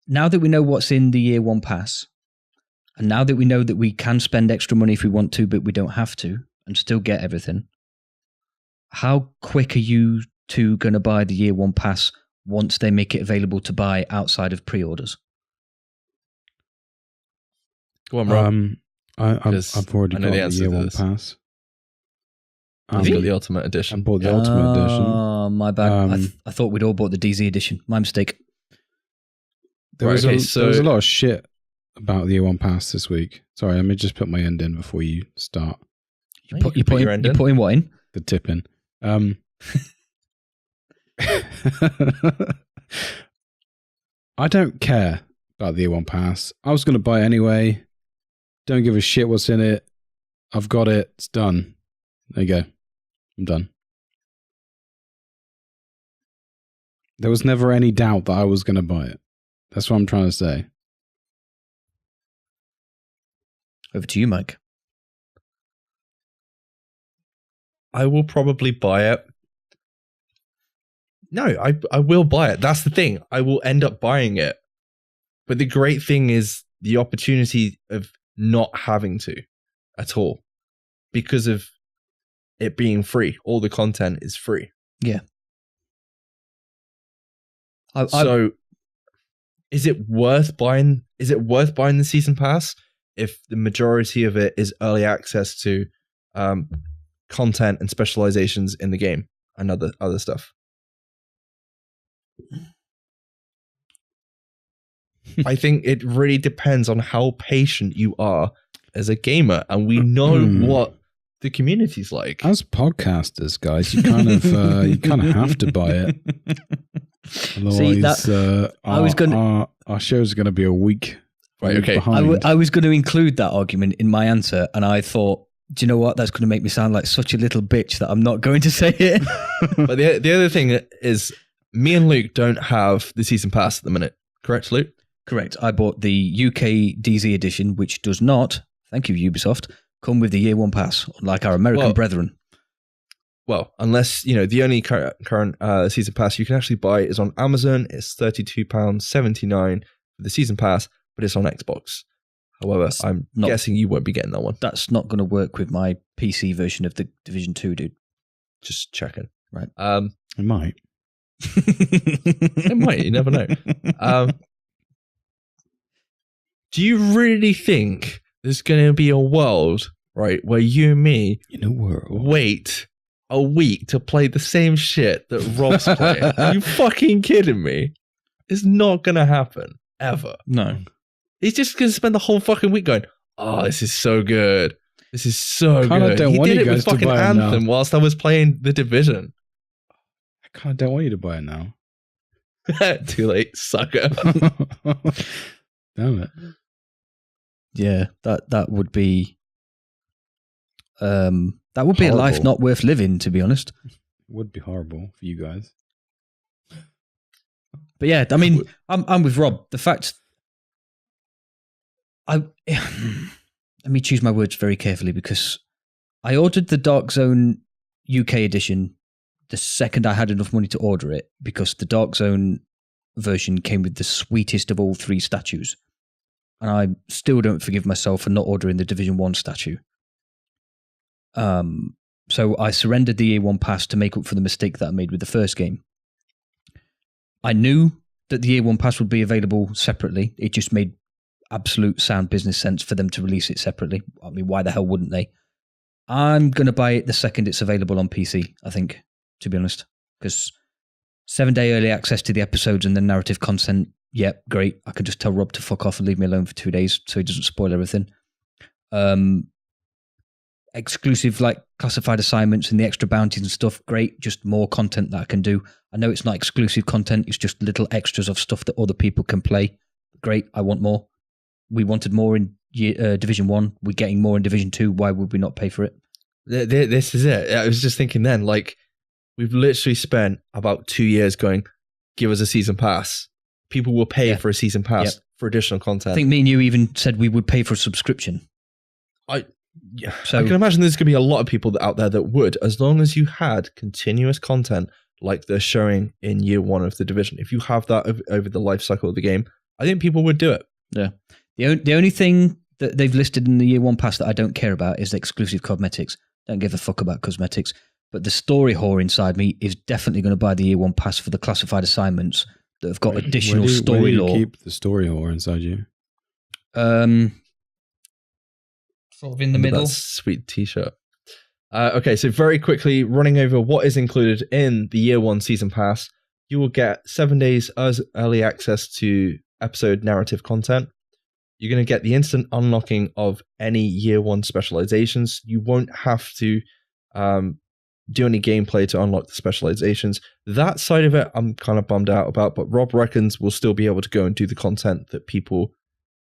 now that we know what's in the year one pass, and now that we know that we can spend extra money if we want to, but we don't have to, and still get everything, how quick are you two going to buy the year one pass once they make it available to buy outside of pre-orders? Go on, Rob. I've already got the year one pass. You've got the Ultimate Edition. I bought the Ultimate Edition. Oh, my bad. I thought we'd all bought the DZ edition. My mistake. There was a lot of shit about the year one pass this week. Sorry, let me just put my end in before you start. You putting what in? The tip in. I don't care about the year one pass. I was going to buy it anyway. Don't give a shit what's in it. I've got it. It's done. There you go. I'm done. There was never any doubt that I was going to buy it. That's what I'm trying to say. Over to you, Mike. I will probably buy it. No, I will buy it. That's the thing. I will end up buying it. But the great thing is the opportunity of not having to at all, because of it being free. All the content is free. Yeah. So is it worth buying? Is it worth buying the season pass if the majority of it is early access to content and specializations in the game and other stuff? I think it really depends on how patient you are as a gamer, and we know what the community's like. As podcasters, guys, you kind of have to buy it. Otherwise, our show's going to be a week. Right. Okay. I was going to include that argument in my answer, and I thought, do you know what? That's going to make me sound like such a little bitch that I'm not going to say it. But the other thing is, me and Luke don't have the season pass at the minute. Correct, Luke? Correct. I bought the UK DZ edition, which does not, thank you, Ubisoft, come with the year one pass, like our American brethren. Well, unless, the only current season pass you can actually buy is on Amazon. It's £32.79 for the season pass, but it's on Xbox. However, I'm guessing you won't be getting that one. That's not going to work with my PC version of the Division 2, dude. Just checking. Right. It might. It might. You never know. Do you really think there's going to be a world, right, where you and me wait a week to play the same shit that Rob's playing? Are you fucking kidding me? It's not going to happen, ever. No. He's just going to spend the whole fucking week going, oh, this is so good. This is so good. Don't he want did you it guys with to fucking buy Anthem whilst I was playing The Division. I kind of don't want you to buy it now. Too late, sucker. Damn it. Yeah, that would be a life not worth living, to be honest. It would be horrible for you guys. But yeah, I mean, I'm with Rob. The fact let me choose my words very carefully, because I ordered the Dark Zone UK edition the second I had enough money to order it, because the Dark Zone version came with the sweetest of all three statues. And I still don't forgive myself for not ordering the Division 1 statue. So I surrendered the year one pass to make up for the mistake that I made with the first game. I knew that the year one pass would be available separately. It just made absolute sound business sense for them to release it separately. I mean, why the hell wouldn't they? I'm going to buy it the second it's available on PC, I think, to be honest. Because 7-day early access to the episodes and the narrative content, yep, great. I can just tell Rob to fuck off and leave me alone for 2 days so he doesn't spoil everything. exclusive like classified assignments and the extra bounties and stuff, great. Just more content that I can do. I know it's not exclusive content. It's just little extras of stuff that other people can play. Great. I want more. We wanted more in Division 1. We're getting more in Division 2. Why would we not pay for it? This is it. I was just thinking then, like, we've literally spent about 2 years going, give us a season pass. People will pay for a season pass for additional content. I think me and you even said we would pay for a subscription. So I can imagine there's going to be a lot of people out there that would, as long as you had continuous content like they're showing in year 1 of the division. If you have that over the life cycle of the game, I think people would do it. Yeah. The only thing that they've listed in the year 1 pass that I don't care about is the exclusive cosmetics. Don't give a fuck about cosmetics. But the story whore inside me is definitely going to buy the year 1 pass for the classified assignments that have got additional story lore. Where do you keep the story whore inside you? Sort of in the middle. Sweet t-shirt. Okay, so very quickly, running over what is included in the year 1 season pass, you will get 7 days as early access to episode narrative content. You're going to get the instant unlocking of any year 1 specializations. You won't have to do any gameplay to unlock the specializations. That side of it, I'm kind of bummed out about, but Rob reckons we'll still be able to go and do the content that people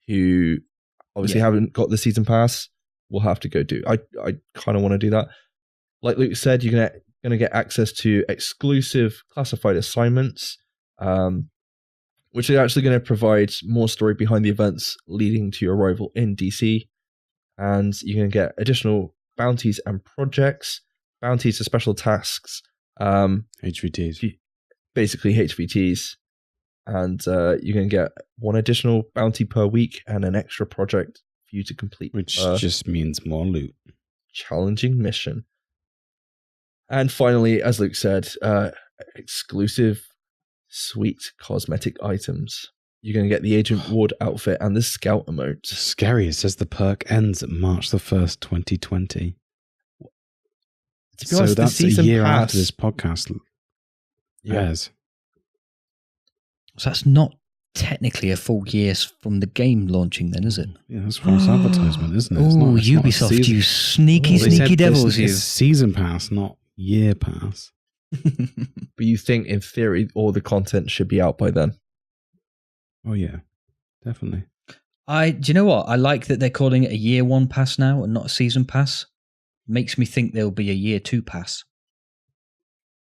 who obviously haven't got the season pass will have to go do. I kind of want to do that. Like Luke said, you're going to get access to exclusive classified assignments, which are actually going to provide more story behind the events leading to your arrival in DC. And you're going to get additional bounties and projects, bounties to special tasks. HVTs. Basically HVTs. And you're going to get 1 additional bounty per week and an extra project for you to complete. Which just means more loot. Challenging mission. And finally, as Luke said, exclusive sweet cosmetic items. You're going to get the Agent Ward outfit and the Scout emote. Scary. It says the perk ends March the 1st, 2020. So that's a year after this podcast. Yes. So that's not technically a full year from the game launching then, is it? Yeah, that's false advertisement, isn't it? Oh, Ubisoft, you sneaky devils, you. It's season pass, not year pass. But you think, in theory, all the content should be out by then? Oh, yeah. Definitely. Do you know what? I like that they're calling it a year 1 pass now and not a season pass. Makes me think there'll be a year 2 pass,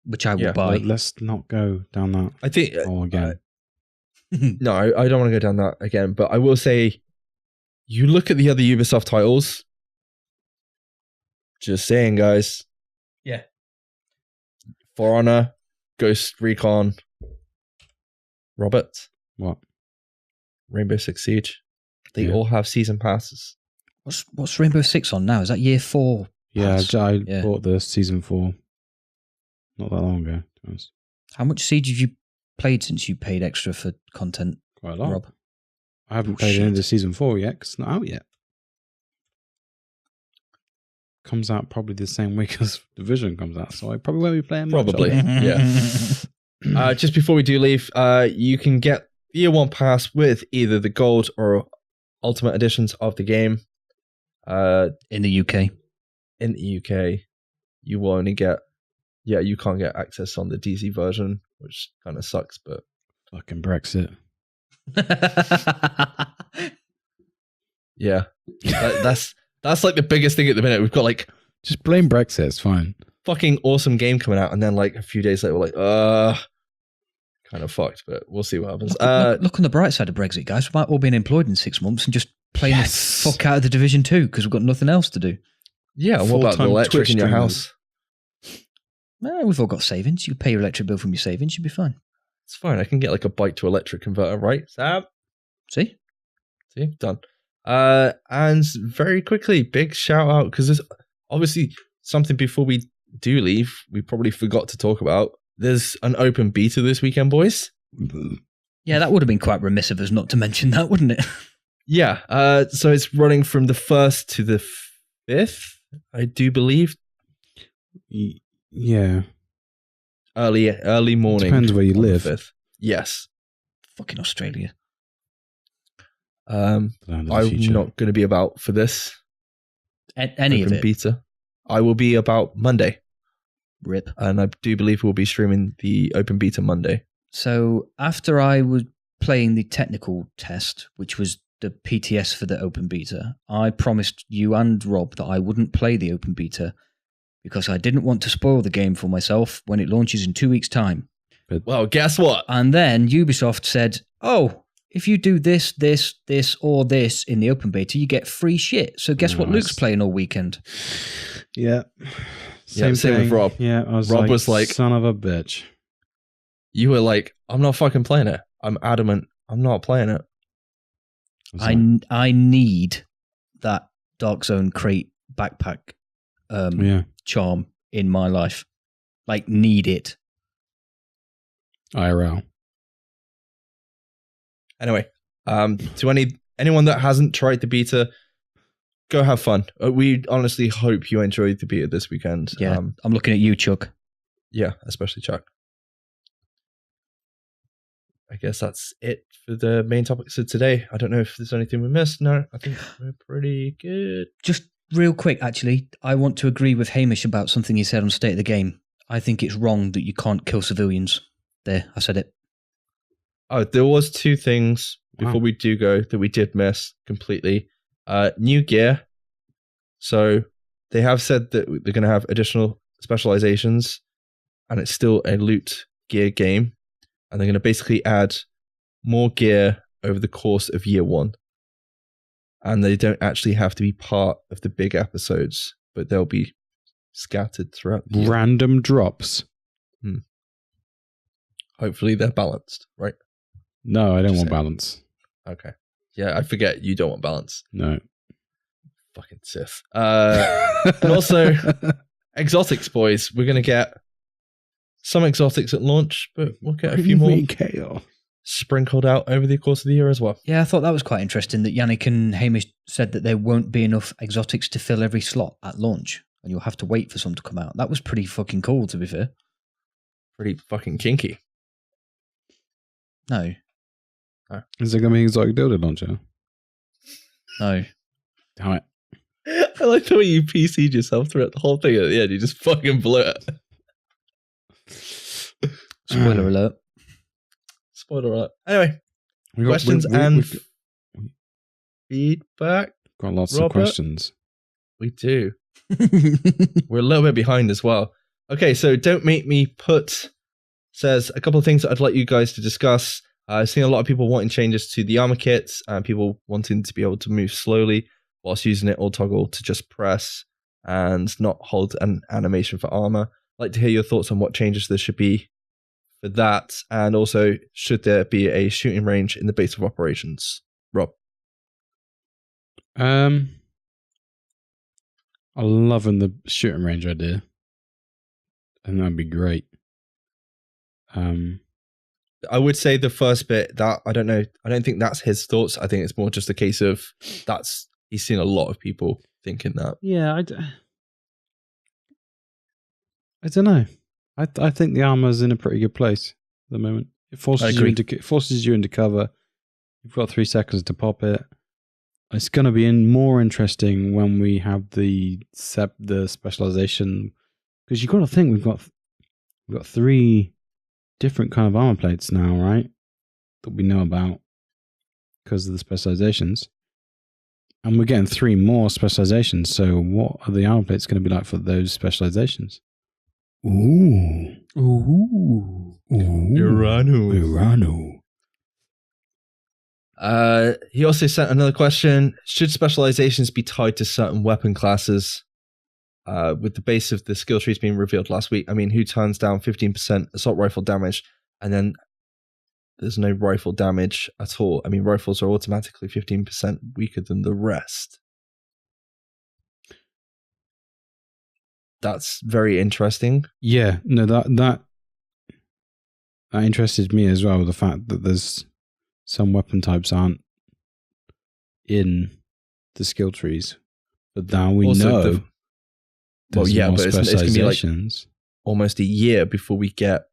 which I will buy. Let's not go down that. I think. Again. No, I don't want to go down that again. But I will say, you look at the other Ubisoft titles. Just saying, guys. Yeah. For Honor, Ghost Recon, Robert. What? Rainbow Six Siege. They all have season passes. What's Rainbow Six on now? Is that year 4? Yeah, I bought the season 4 not that long ago. To be honest. How much Siege have you played since you paid extra for content? Quite a lot. Rob? I haven't played any of the season 4 yet because it's not out yet. Comes out probably the same week as Division comes out, so I probably won't be playing much. Probably, yeah. Just before we do leave, you can get year 1 pass with either the gold or ultimate editions of the game. In the UK. In the UK, you will only get, you can't get access on the DC version, which kind of sucks, but fucking Brexit. Yeah, that's like the biggest thing at the minute. We've got like, just blame Brexit. It's fine. Fucking awesome game coming out, and then like a few days later, we're like, kind of fucked. But we'll see what happens. Look on the bright side of Brexit, guys. We might all be employed in 6 months and just playing the fuck out of the Division 2 because we've got nothing else to do. Yeah, what about the electric Twitch in your streamers. house? We've all got savings. You can pay your electric bill from your savings. You'll be fine. It's fine. I can get like a bike to electric converter, right, Sam? See, done. And very quickly, big shout out, because there's obviously something before we do leave we probably forgot to talk about. There's an open beta this weekend, boys. Yeah, that would have been quite remiss of us not to mention that, wouldn't it? Yeah. So it's running from the 1st to the 5th, I do believe. Yeah. Early morning. Depends where you live. 5th. Yes. Fucking Australia. I'm not going to be about for this. Any open of it. beta. I will be about Monday, Rip. and I do believe we'll be streaming the open beta Monday. So after I was playing the technical test, which was the PTS for the open beta, I promised you and Rob that I wouldn't play the open beta because I didn't want to spoil the game for myself when it launches in 2 weeks' time. Well, guess what? And then Ubisoft said, oh, if you do this, or this in the open beta, you get free shit. So guess what Luke's playing all weekend? Yeah. Same with Rob. Yeah, Rob was like, son of a bitch. You were like, I'm not fucking playing it. I'm adamant. I'm not playing it. I need that Dark Zone crate backpack charm in my life. Like, need it. IRL. Anyway, to anyone that hasn't tried the beta, go have fun. We honestly hope you enjoyed the beta this weekend. Yeah, I'm looking at you, Chuck. Yeah, especially Chuck. I guess that's it for the main topics of today. I don't know if there's anything we missed. No, I think we're pretty good. Just real quick, actually, I want to agree with Hamish about something he said on State of the Game. I think it's wrong that you can't kill civilians. There, I said it. Oh, there was two things before we do go that we did miss completely. New gear. So they have said that they're going to have additional specializations, and it's still a loot gear game. And they're going to basically add more gear over the course of year one. And they don't actually have to be part of the big episodes, but they'll be scattered throughout the year. Random drops. Hopefully they're balanced, right? No, I don't want balance. Okay. Yeah, I forget you don't want balance. No. Fucking Sith. And also, exotics, boys. We're going to get some exotics at launch, but we'll get a few more sprinkled out over the course of the year as well. Yeah, I thought that was quite interesting that Yannick and Hamish said that there won't be enough exotics to fill every slot at launch, and you'll have to wait for some to come out. That was pretty fucking cool, to be fair. Pretty fucking kinky. No. Is there going to be an exotic dildo launcher? No. Damn it. I like the way you PC'd yourself throughout the whole thing at the end. You just fucking blew it. Spoiler alert. Spoiler alert. Anyway, questions and feedback. Got lots Robert? of questions. We do. We're a little bit behind as well. Okay, so Don't Make Me Put says a couple of things that I'd like you guys to discuss. I've seen a lot of people wanting changes to the armor kits and people wanting to be able to move slowly whilst using it or toggle to just press and not hold an animation for armor. I'd like to hear your thoughts on what changes there should be for that, and also should there be a shooting range in the base of operations? Rob? I'm loving the shooting range idea. And that'd be great. I would say the first bit that I don't know. I don't think that's his thoughts. I think it's more just a case of he's seen a lot of people thinking that. Yeah, I don't know. I think the armor's in a pretty good place at the moment. It forces you into cover. You've got 3 seconds to pop it. It's going to be more interesting when we have the specialization, because you've got to think we've got 3 different kind of armor plates now, right? That we know about because of the specializations, and we're getting 3 more specializations. So, what are the armor plates going to be like for those specializations? Ooh. Urano. He also sent another question. Should specializations be tied to certain weapon classes? With the base of the skill trees being revealed last week, I mean, who turns down 15% assault rifle damage and then there's no rifle damage at all? I mean, rifles are automatically 15% weaker than the rest. That's very interesting. Yeah, no, that interested me as well. The fact that there's some weapon types aren't in the skill trees, but now we Also, know. Well, yeah, but it's going to be like specializations. almost a year before we get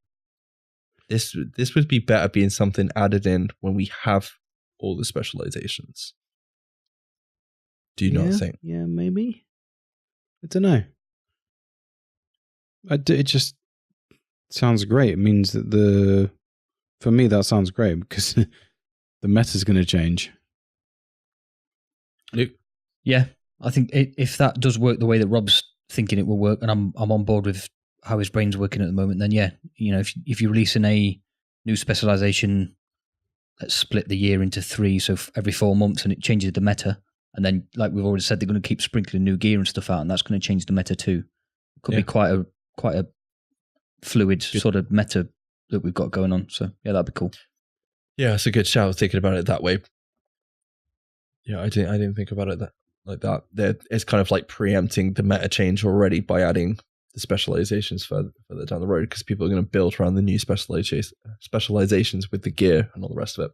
this. This would be better being something added in when we have all the specializations. Do you not think? Yeah, maybe. don't know. It just sounds great. It means that for me, that sounds great because the meta's going to change. Luke? Yeah, I think if that does work the way that Rob's thinking it will work, and I'm on board with how his brain's working at the moment, then yeah, if you're releasing a new specialization, let's split the year into 3, so every 4 months, and it changes the meta, and then like we've already said, they're going to keep sprinkling new gear and stuff out, and that's going to change the meta too. It could be quite a fluid sort of meta that we've got going on. So yeah, that'd be cool. Yeah, it's a good shout. Thinking about it that way. Yeah, I didn't think about it like that. It's kind of like preempting the meta change already by adding the specializations further down the road, because people are going to build around the new specializations with the gear and all the rest of it.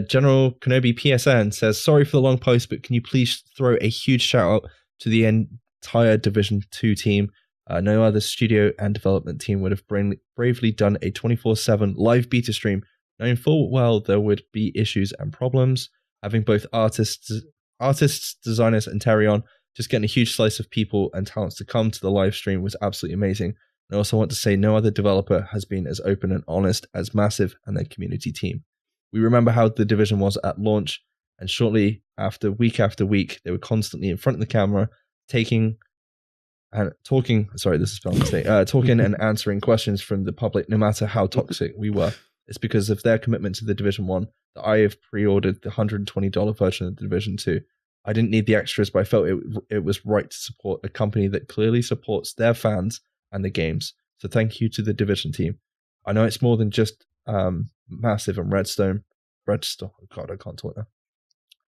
General Kenobi PSN says, sorry for the long post, but can you please throw a huge shout out to the entire Division 2 team? No other studio and development team would have bravely done a 24/7 live beta stream, knowing full well there would be issues and problems. Having both artists, designers, and Terry on, just getting a huge slice of people and talents to come to the live stream was absolutely amazing. I also want to say no other developer has been as open and honest as Massive and their community team. We remember how the Division was at launch, and shortly after week, they were constantly in front of the camera, talking and answering questions from the public, no matter how toxic we were. It's because of their commitment to the Division 1 that I have pre-ordered the $120 version of the Division 2. I didn't need the extras, but I felt it was right to support a company that clearly supports their fans and the games. So thank you to the Division team. I know it's more than just Massive and Redstorm. Oh God, I can't talk now.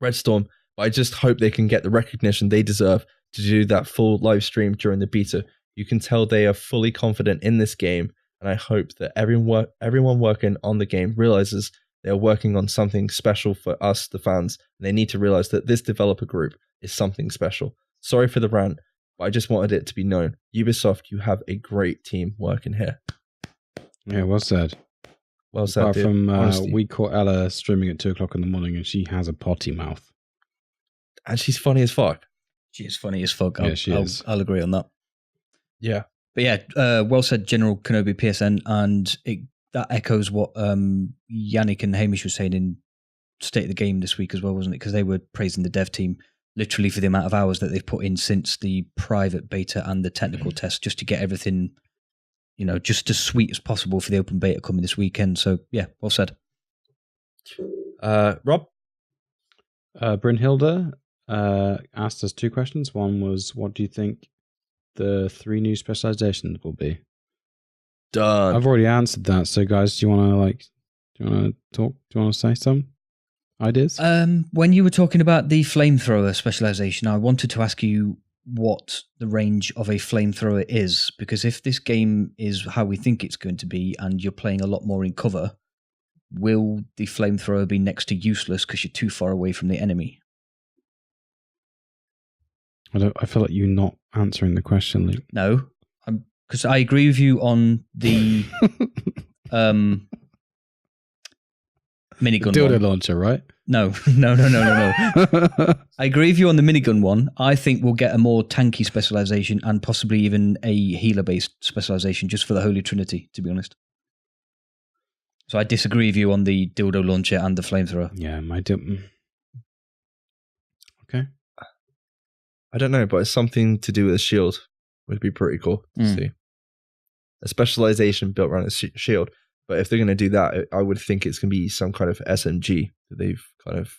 Redstorm, but I just hope they can get the recognition they deserve to do that full live stream during the beta. You can tell they are fully confident in this game, and I hope that everyone working on the game realizes they are working on something special for us, the fans, and they need to realize that this developer group is something special. Sorry for the rant, but I just wanted it to be known. Ubisoft, you have a great team working here. Yeah, well said. Well said, Apart dude. from we caught Ella streaming at 2 o'clock in the morning, and she has a potty mouth. And she's funny as fuck. She is funny as fuck. I'll agree on that. Yeah. But yeah, well said, General Kenobi PSN, and that echoes what Yannick and Hamish were saying in State of the Game this week as well, wasn't it? Because they were praising the dev team literally for the amount of hours that they've put in since the private beta and the technical test, just to get everything, just as sweet as possible for the open beta coming this weekend. So yeah, well said. Rob? Brynhilde asked us 2 questions. One was, what do you think the 3 new specializations will be? Done. I've already answered that. So guys, do you want to talk? Do you want to say some ideas? When you were talking about the flamethrower specialization, I wanted to ask you what the range of a flamethrower is, because if this game is how we think it's going to be and you're playing a lot more in cover, will the flamethrower be next to useless because you're too far away from the enemy? I feel like you're not answering the question, Luke. No, because I agree with you on the minigun dildo one. launcher, right? No. I agree with you on the minigun one. I think we'll get a more tanky specialization and possibly even a healer-based specialization just for the Holy Trinity, to be honest. So I disagree with you on the dildo launcher and the flamethrower. Yeah, Okay. I don't know, but it's something to do with a shield. Would be pretty cool to see. A specialization built around a shield. But if they're going to do that, I would think it's going to be some kind of SMG that they've kind of.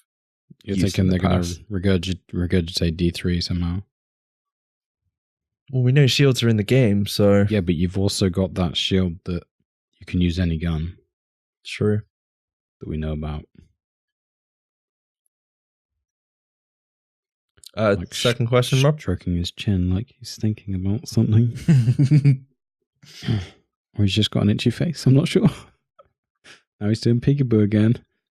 You're thinking they're going to regurgitate D3 somehow? Well, we know shields are in the game, so. Yeah, but you've also got that shield that you can use any gun. True. That we know about. Second question, Rob? Stroking his chin like he's thinking about something. Or he's just got an itchy face, I'm not sure. Now he's doing peekaboo again.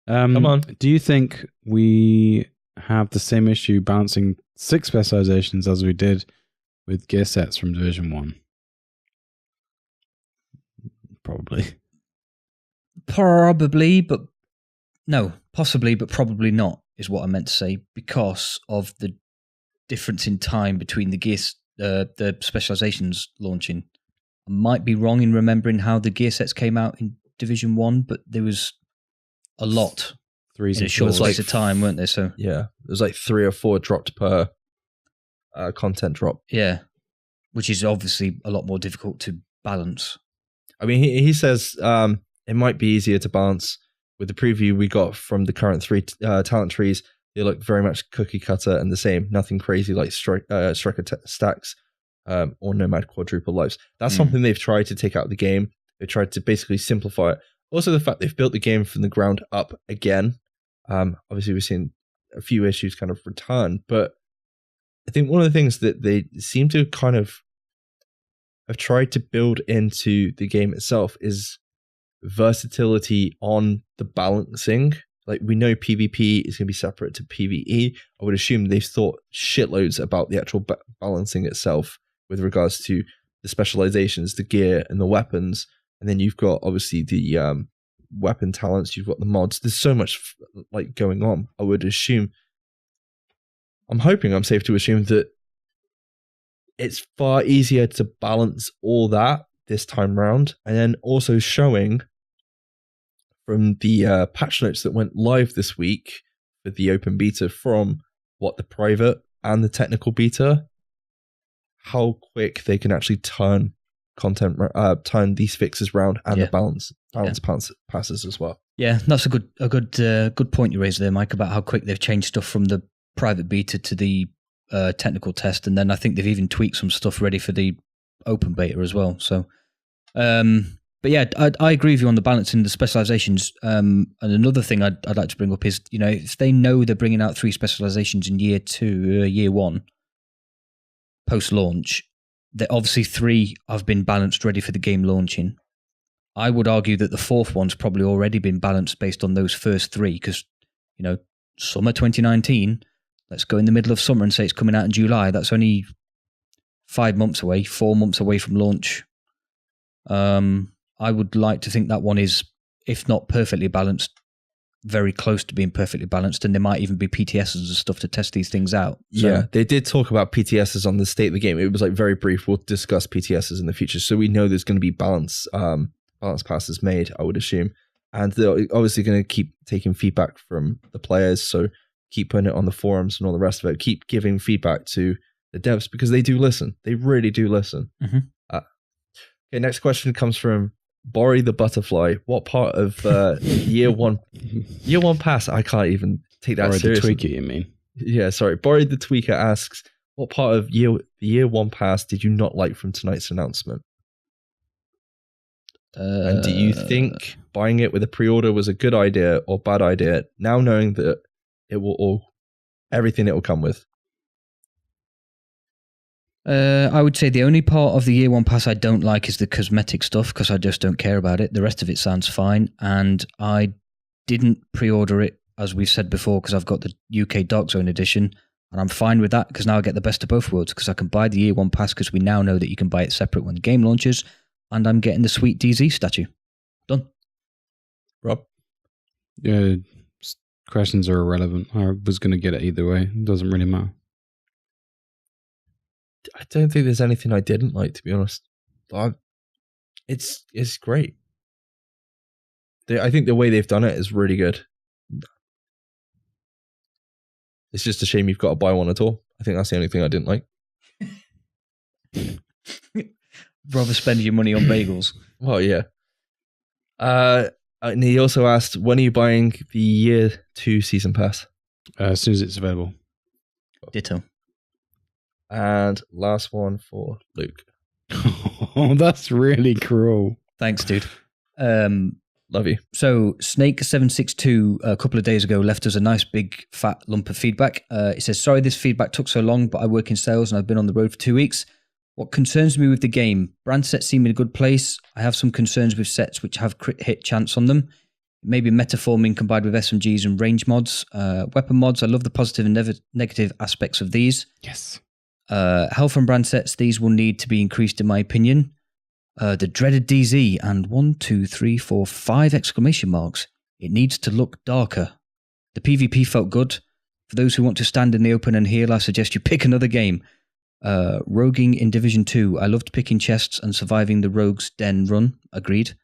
Come on. Do you think we have the same issue balancing 6 specializations as we did with gear sets from Division 1? Probably. Possibly, but probably not, is what I meant to say, because of the difference in time between the the Specializations launching. I might be wrong in remembering how the gear sets came out in Division 1, but there was a lot in a short space of time, weren't there? So yeah, it was like 3 or 4 dropped per content drop. Yeah, which is obviously a lot more difficult to balance. I mean, he says it might be easier to balance. With the preview we got from the current 3 talent trees, they look very much cookie cutter and the same. Nothing crazy like striker stacks or nomad quadruple lives. That's something they've tried to take out of the game. They tried to basically simplify it. Also, the fact they've built the game from the ground up again. Obviously, we've seen a few issues kind of return, but I think one of the things that they seem to kind of have tried to build into the game itself is versatility on the balancing. Like, we know PvP is going to be separate to PvE. I would assume they've thought shitloads about the actual balancing itself with regards to the specializations, the gear, and the weapons. And then you've got obviously the weapon talents. You've got the mods. There's so much like going on. I would assume. I'm hoping I'm safe to assume that it's far easier to balance all that this time round, and then also showing from the patch notes that went live this week for the open beta from the private and the technical beta, how quick they can actually turn these fixes round and the balance passes as well. Yeah, that's a good point you raised there, Mike, about how quick they've changed stuff from the private beta to the technical test, and then I think they've even tweaked some stuff ready for the open beta as well. So, but yeah, I agree with you on the balance in the specializations. And another thing I'd like to bring up is, if they know they're bringing out 3 specializations in year 1 post launch, that obviously 3 have been balanced ready for the game launching. I would argue that the 4th one's probably already been balanced based on those first 3, because summer 2019. Let's go in the middle of summer and say it's coming out in July. That's only 4 months away from launch. I would like to think that one is, if not perfectly balanced, very close to being perfectly balanced, and there might even be PTSs and stuff to test these things out. So, yeah, they did talk about PTSs on the state of the game. It was like very brief. We'll discuss PTSs in the future. So we know there's going to be balance passes made, I would assume. And they're obviously going to keep taking feedback from the players. So keep putting it on the forums and all the rest of it. Keep giving feedback to the devs, because they do listen. They really do listen. Mm-hmm. Okay, next question comes from Bori the Butterfly. What part of year one pass? I can't even take that seriously. The tweaker, you mean? Yeah, sorry. Bori the Tweaker asks, what part of year 1 pass did you not like from tonight's announcement? And do you think buying it with a pre-order was a good idea or bad idea, now knowing that it will everything it will come with? I would say the only part of the year 1 pass I don't like is the cosmetic stuff, because I just don't care about it. The rest of it sounds fine, and I didn't pre-order it, as we've said before, because I've got the UK Dark Zone edition, and I'm fine with that, because now I get the best of both worlds, because I can buy the year 1 pass, because we now know that you can buy it separate when the game launches, and I'm getting the sweet DZ statue. Done. Rob? Yeah, questions are irrelevant. I was going to get it either way. It doesn't really matter. I don't think there's anything I didn't like, to be honest. It's great. I think the way they've done it is really good. It's just a shame you've got to buy one at all. I think that's the only thing I didn't like. Rather spend your money on bagels. Well, yeah. And he also asked, when are you buying the year 2 season pass? As soon as it's available. Ditto. And last one for Luke. Oh, that's really cruel. Thanks, dude. Love you. So Snake762 a couple of days ago left us a nice big fat lump of feedback. It says, sorry this feedback took so long, but I work in sales and I've been on the road for 2 weeks. What concerns me with the game? Brand sets seem in a good place. I have some concerns with sets which have crit hit chance on them. Maybe metaforming combined with SMGs and range mods. Weapon mods, I love the positive and negative aspects of these. Yes. Health and brand sets, these will need to be increased in my opinion. The dreaded DZ and 1, 2, 3, 4, 5 exclamation marks. It needs to look darker. The PvP felt good. For those who want to stand in the open and heal, I suggest you pick another game. Roguing in Division 2. I loved picking chests and surviving the Rogue's Den run. Agreed.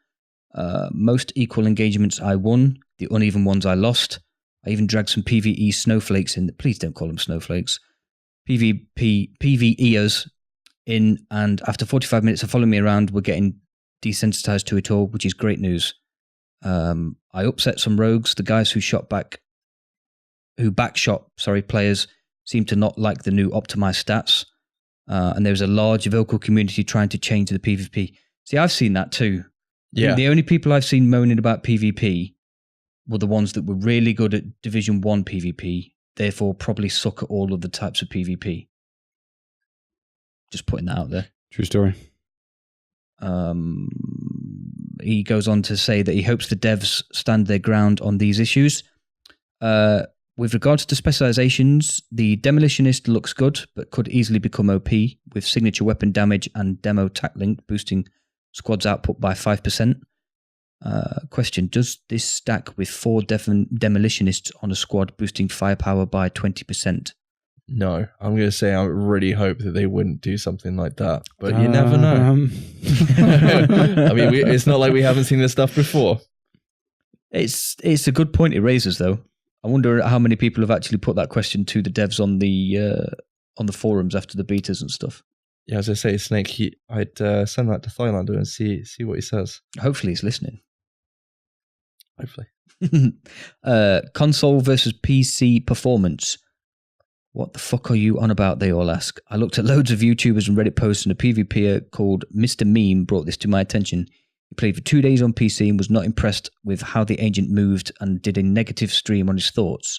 Most equal engagements I won. The uneven ones I lost. I even dragged some PvE snowflakes in. Please don't call them snowflakes. PvEers in, and after 45 minutes of following me around, we're getting desensitized to it all, which is great news. I upset some rogues. The guys who backshot players seem to not like the new optimized stats. And there's a large vocal community trying to change the PvP. See, I've seen that too. Yeah. The only people I've seen moaning about PvP were the ones that were really good at Division 1 PvP, therefore probably suck at all of the types of PvP. Just putting that out there. True story. He goes on to say that he hopes the devs stand their ground on these issues. With regards to specializations, the Demolitionist looks good, but could easily become OP with signature weapon damage and demo tack link boosting squad's output by 5%. Question, does this stack with 4 Demolitionists on a squad boosting firepower by 20%? No, I'm going to say I really hope that they wouldn't do something like that, but you never know. I mean, it's not like we haven't seen this stuff before. It's a good point it raises, though. I wonder how many people have actually put that question to the devs on the forums after the betas and stuff. Yeah, as I say, Snake, I'd send that to Thylander and see what he says. Hopefully he's listening. Hopefully. Console versus PC performance. What the fuck are you on about, they all ask. I looked at loads of YouTubers and Reddit posts, and a PvPer called Mr. Meme brought this to my attention. He played for 2 days on PC and was not impressed with how the agent moved and did a negative stream on his thoughts.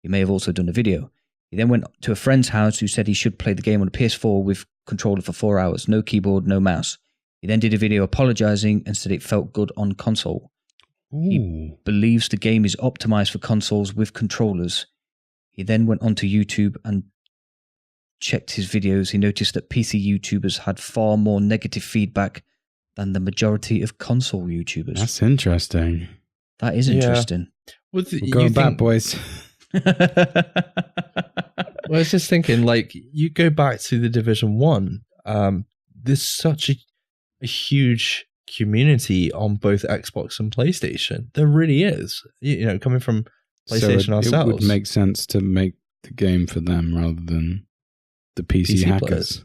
He may have also done a video. He then went to a friend's house who said he should play the game on a PS4 with controller for 4 hours, no keyboard, no mouse. He then did a video apologizing and said it felt good on console. Ooh. He believes the game is optimized for consoles with controllers. He then went onto YouTube and checked his videos. He noticed that PC YouTubers had far more negative feedback than the majority of console YouTubers. That's interesting. That is interesting. We're going back, boys. Well, I was just thinking, like, you go back to the Division 1, there's such a huge community on both Xbox and PlayStation. There really is. You know, coming from PlayStation ourselves. It would make sense to make the game for them rather than the PC hackers.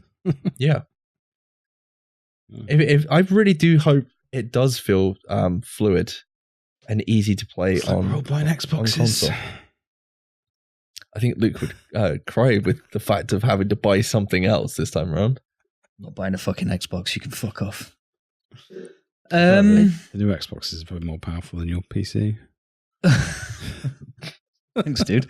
Yeah. If I really do hope it does feel fluid and easy to play on role-playing Xboxes. On console. I think Luke would cry with the fact of having to buy something else this time around. Not buying a fucking Xbox, you can fuck off. The new Xbox is probably more powerful than your PC. Thanks, dude.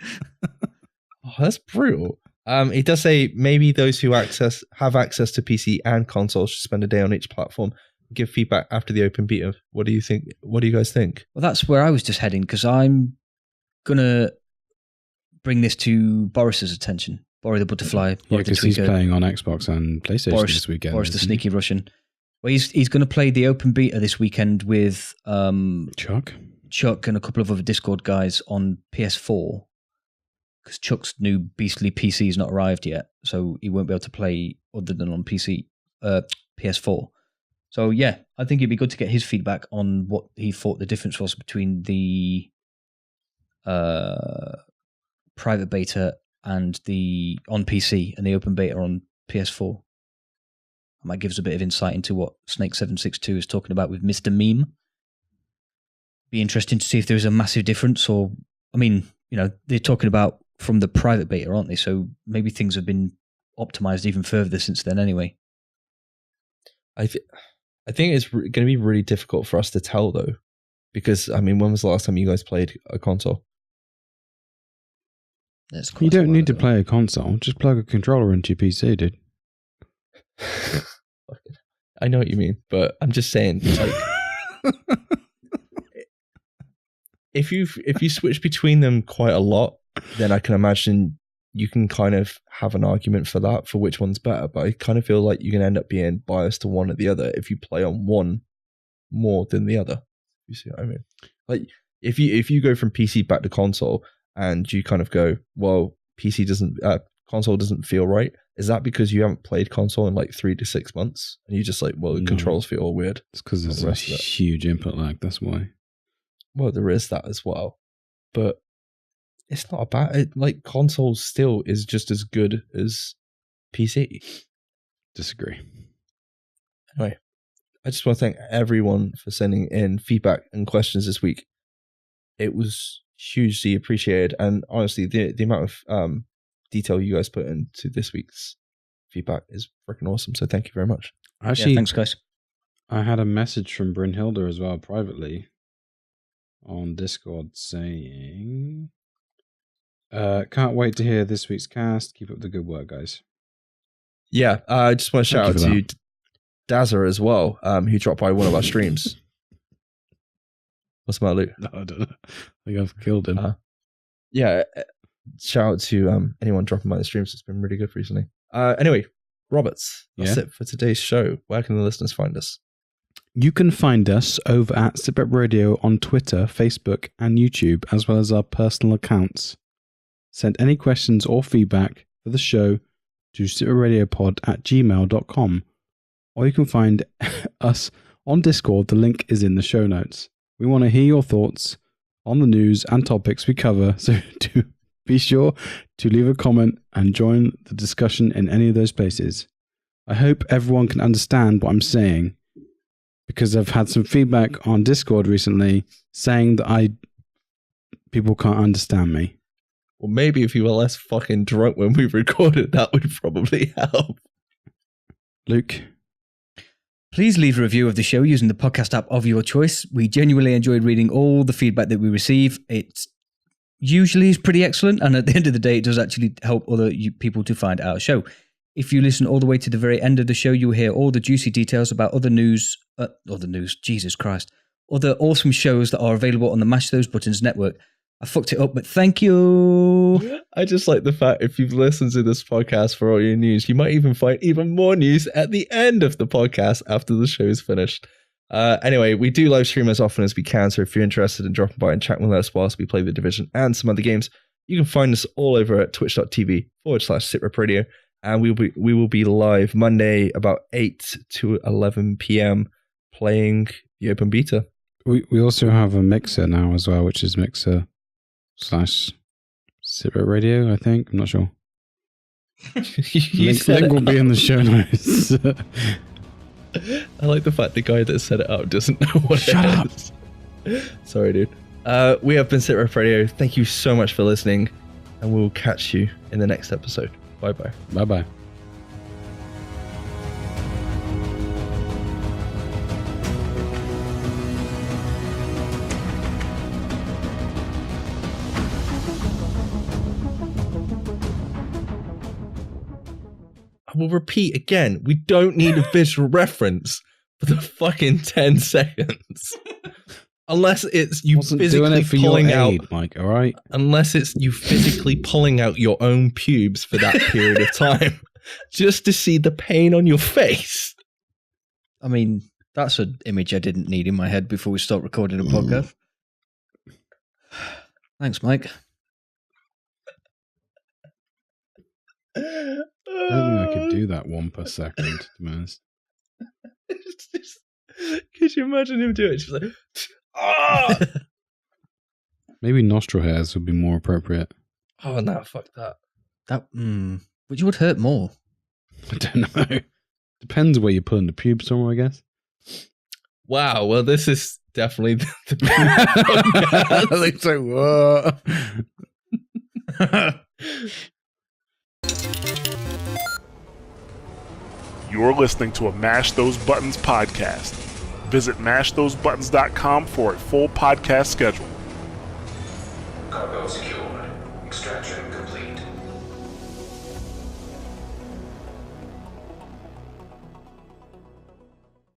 Oh, that's brutal. He does say maybe those who have access to PC and console should spend a day on each platform and give feedback after the open beta. What do you think? What do you guys think? Well, that's where I was just heading, because I'm gonna bring this to Boris's attention. Boris the Butterfly. Yeah, because he's playing on Xbox and PlayStation this weekend. Boris the Sneaky Russian. Well, he's going to play the open beta this weekend with Chuck and a couple of other Discord guys on PS4, because Chuck's new beastly PC has not arrived yet, so he won't be able to play other than on PS4. So yeah, I think it'd be good to get his feedback on what he thought the difference was between the private beta and the on PC and the open beta on PS4. That might give us a bit of insight into what Snake762 is talking about with Mr. Meme. Be interesting to see if there is a massive difference, or, I mean, you know, they're talking about from the private beta, aren't they? So maybe things have been optimized even further since then anyway. I think it's going to be really difficult for us to tell, though, because, I mean, when was the last time you guys played a console? You don't need to play a console. Just plug a controller into your PC, dude. I know what you mean, but I'm just saying, like, if you switch between them quite a lot, then I can imagine you can kind of have an argument for that, for which one's better. But I kind of feel like you can end up being biased to one or the other if you play on one more than the other. You see what I mean? Like, if you go from PC back to console and you kind of go, well, console doesn't feel right. Is that because you haven't played console in like 3 to 6 months and you just like, well, the controls feel all weird? It's because there's a huge input lag. That's why. Well, there is that as well, but it's not about like console still is just as good as PC. Disagree. Anyway, I just want to thank everyone for sending in feedback and questions this week. It was hugely appreciated, and honestly, the amount of detail you guys put into this week's feedback is freaking awesome. So thank you very much. Actually, thanks, guys. I had a message from Brynhilda as well privately on Discord saying, "Can't wait to hear this week's cast. Keep up the good work, guys." Yeah, I just want to shout out to Dazza as well, who dropped by one of our streams. What's the matter, Luke? No, I don't know. I think I've killed him. Yeah, shout out to anyone dropping by the streams. It's been really good recently. Anyway, Roberts, that's it for today's show. Where can the listeners find us? You can find us over at SITREP Radio on Twitter, Facebook, and YouTube, as well as our personal accounts. Send any questions or feedback for the show to sitrepRadiopod@gmail.com, or you can find us on Discord. The link is in the show notes. We want to hear your thoughts on the news and topics we cover, so do be sure to leave a comment and join the discussion in any of those places. I hope everyone can understand what I'm saying, because I've had some feedback on Discord recently saying that people can't understand me. Well, maybe if you were less fucking drunk when we recorded, that would probably help. Luke? Please leave a review of the show using the podcast app of your choice. We genuinely enjoyed reading all the feedback that we receive. It usually is pretty excellent, and at the end of the day, it does actually help other people to find our show. If you listen all the way to the very end of the show, you'll hear all the juicy details about other awesome shows that are available on the Mash Those Buttons network. I fucked it up, but thank you. I just like the fact if you've listened to this podcast for all your news, you might even find even more news at the end of the podcast after the show is finished. Anyway, we do live stream as often as we can, so if you're interested in dropping by and chatting with us whilst we play The Division and some other games, you can find us all over at twitch.tv/SITREP Radio, and we will be live Monday about 8 to 11 p.m. playing the open beta. We also have a mixer now as well, which is mixer/SITREP Radio, I think. I'm not sure. Link will be in the show notes. I like the fact the guy that set it up doesn't know what Shut it up. is. Sorry, dude. We have been SITREP Radio. Thank you so much for listening, and we'll catch you in the next episode. Bye-bye. Bye-bye. I will repeat again, we don't need a visual reference for the fucking 10 seconds. Unless it's you physically pulling out, Mike, all right? Unless it's you physically pulling out your own pubes for that period of time, just to see the pain on your face. I mean, that's an image I didn't need in my head before we start recording a podcast. Thanks, Mike. I don't think I could do that one per second, to be honest. Could you imagine him do it? She's like, ah! Maybe nostril hairs would be more appropriate. Oh no, fuck that. Which would hurt more? I don't know. Depends where you're putting the pubes from, I guess. Wow, well, this is definitely the It's like, whoa. You're listening to a Mash Those Buttons podcast. Visit mashthosebuttons.com for a full podcast schedule. Cargo secured. Extract.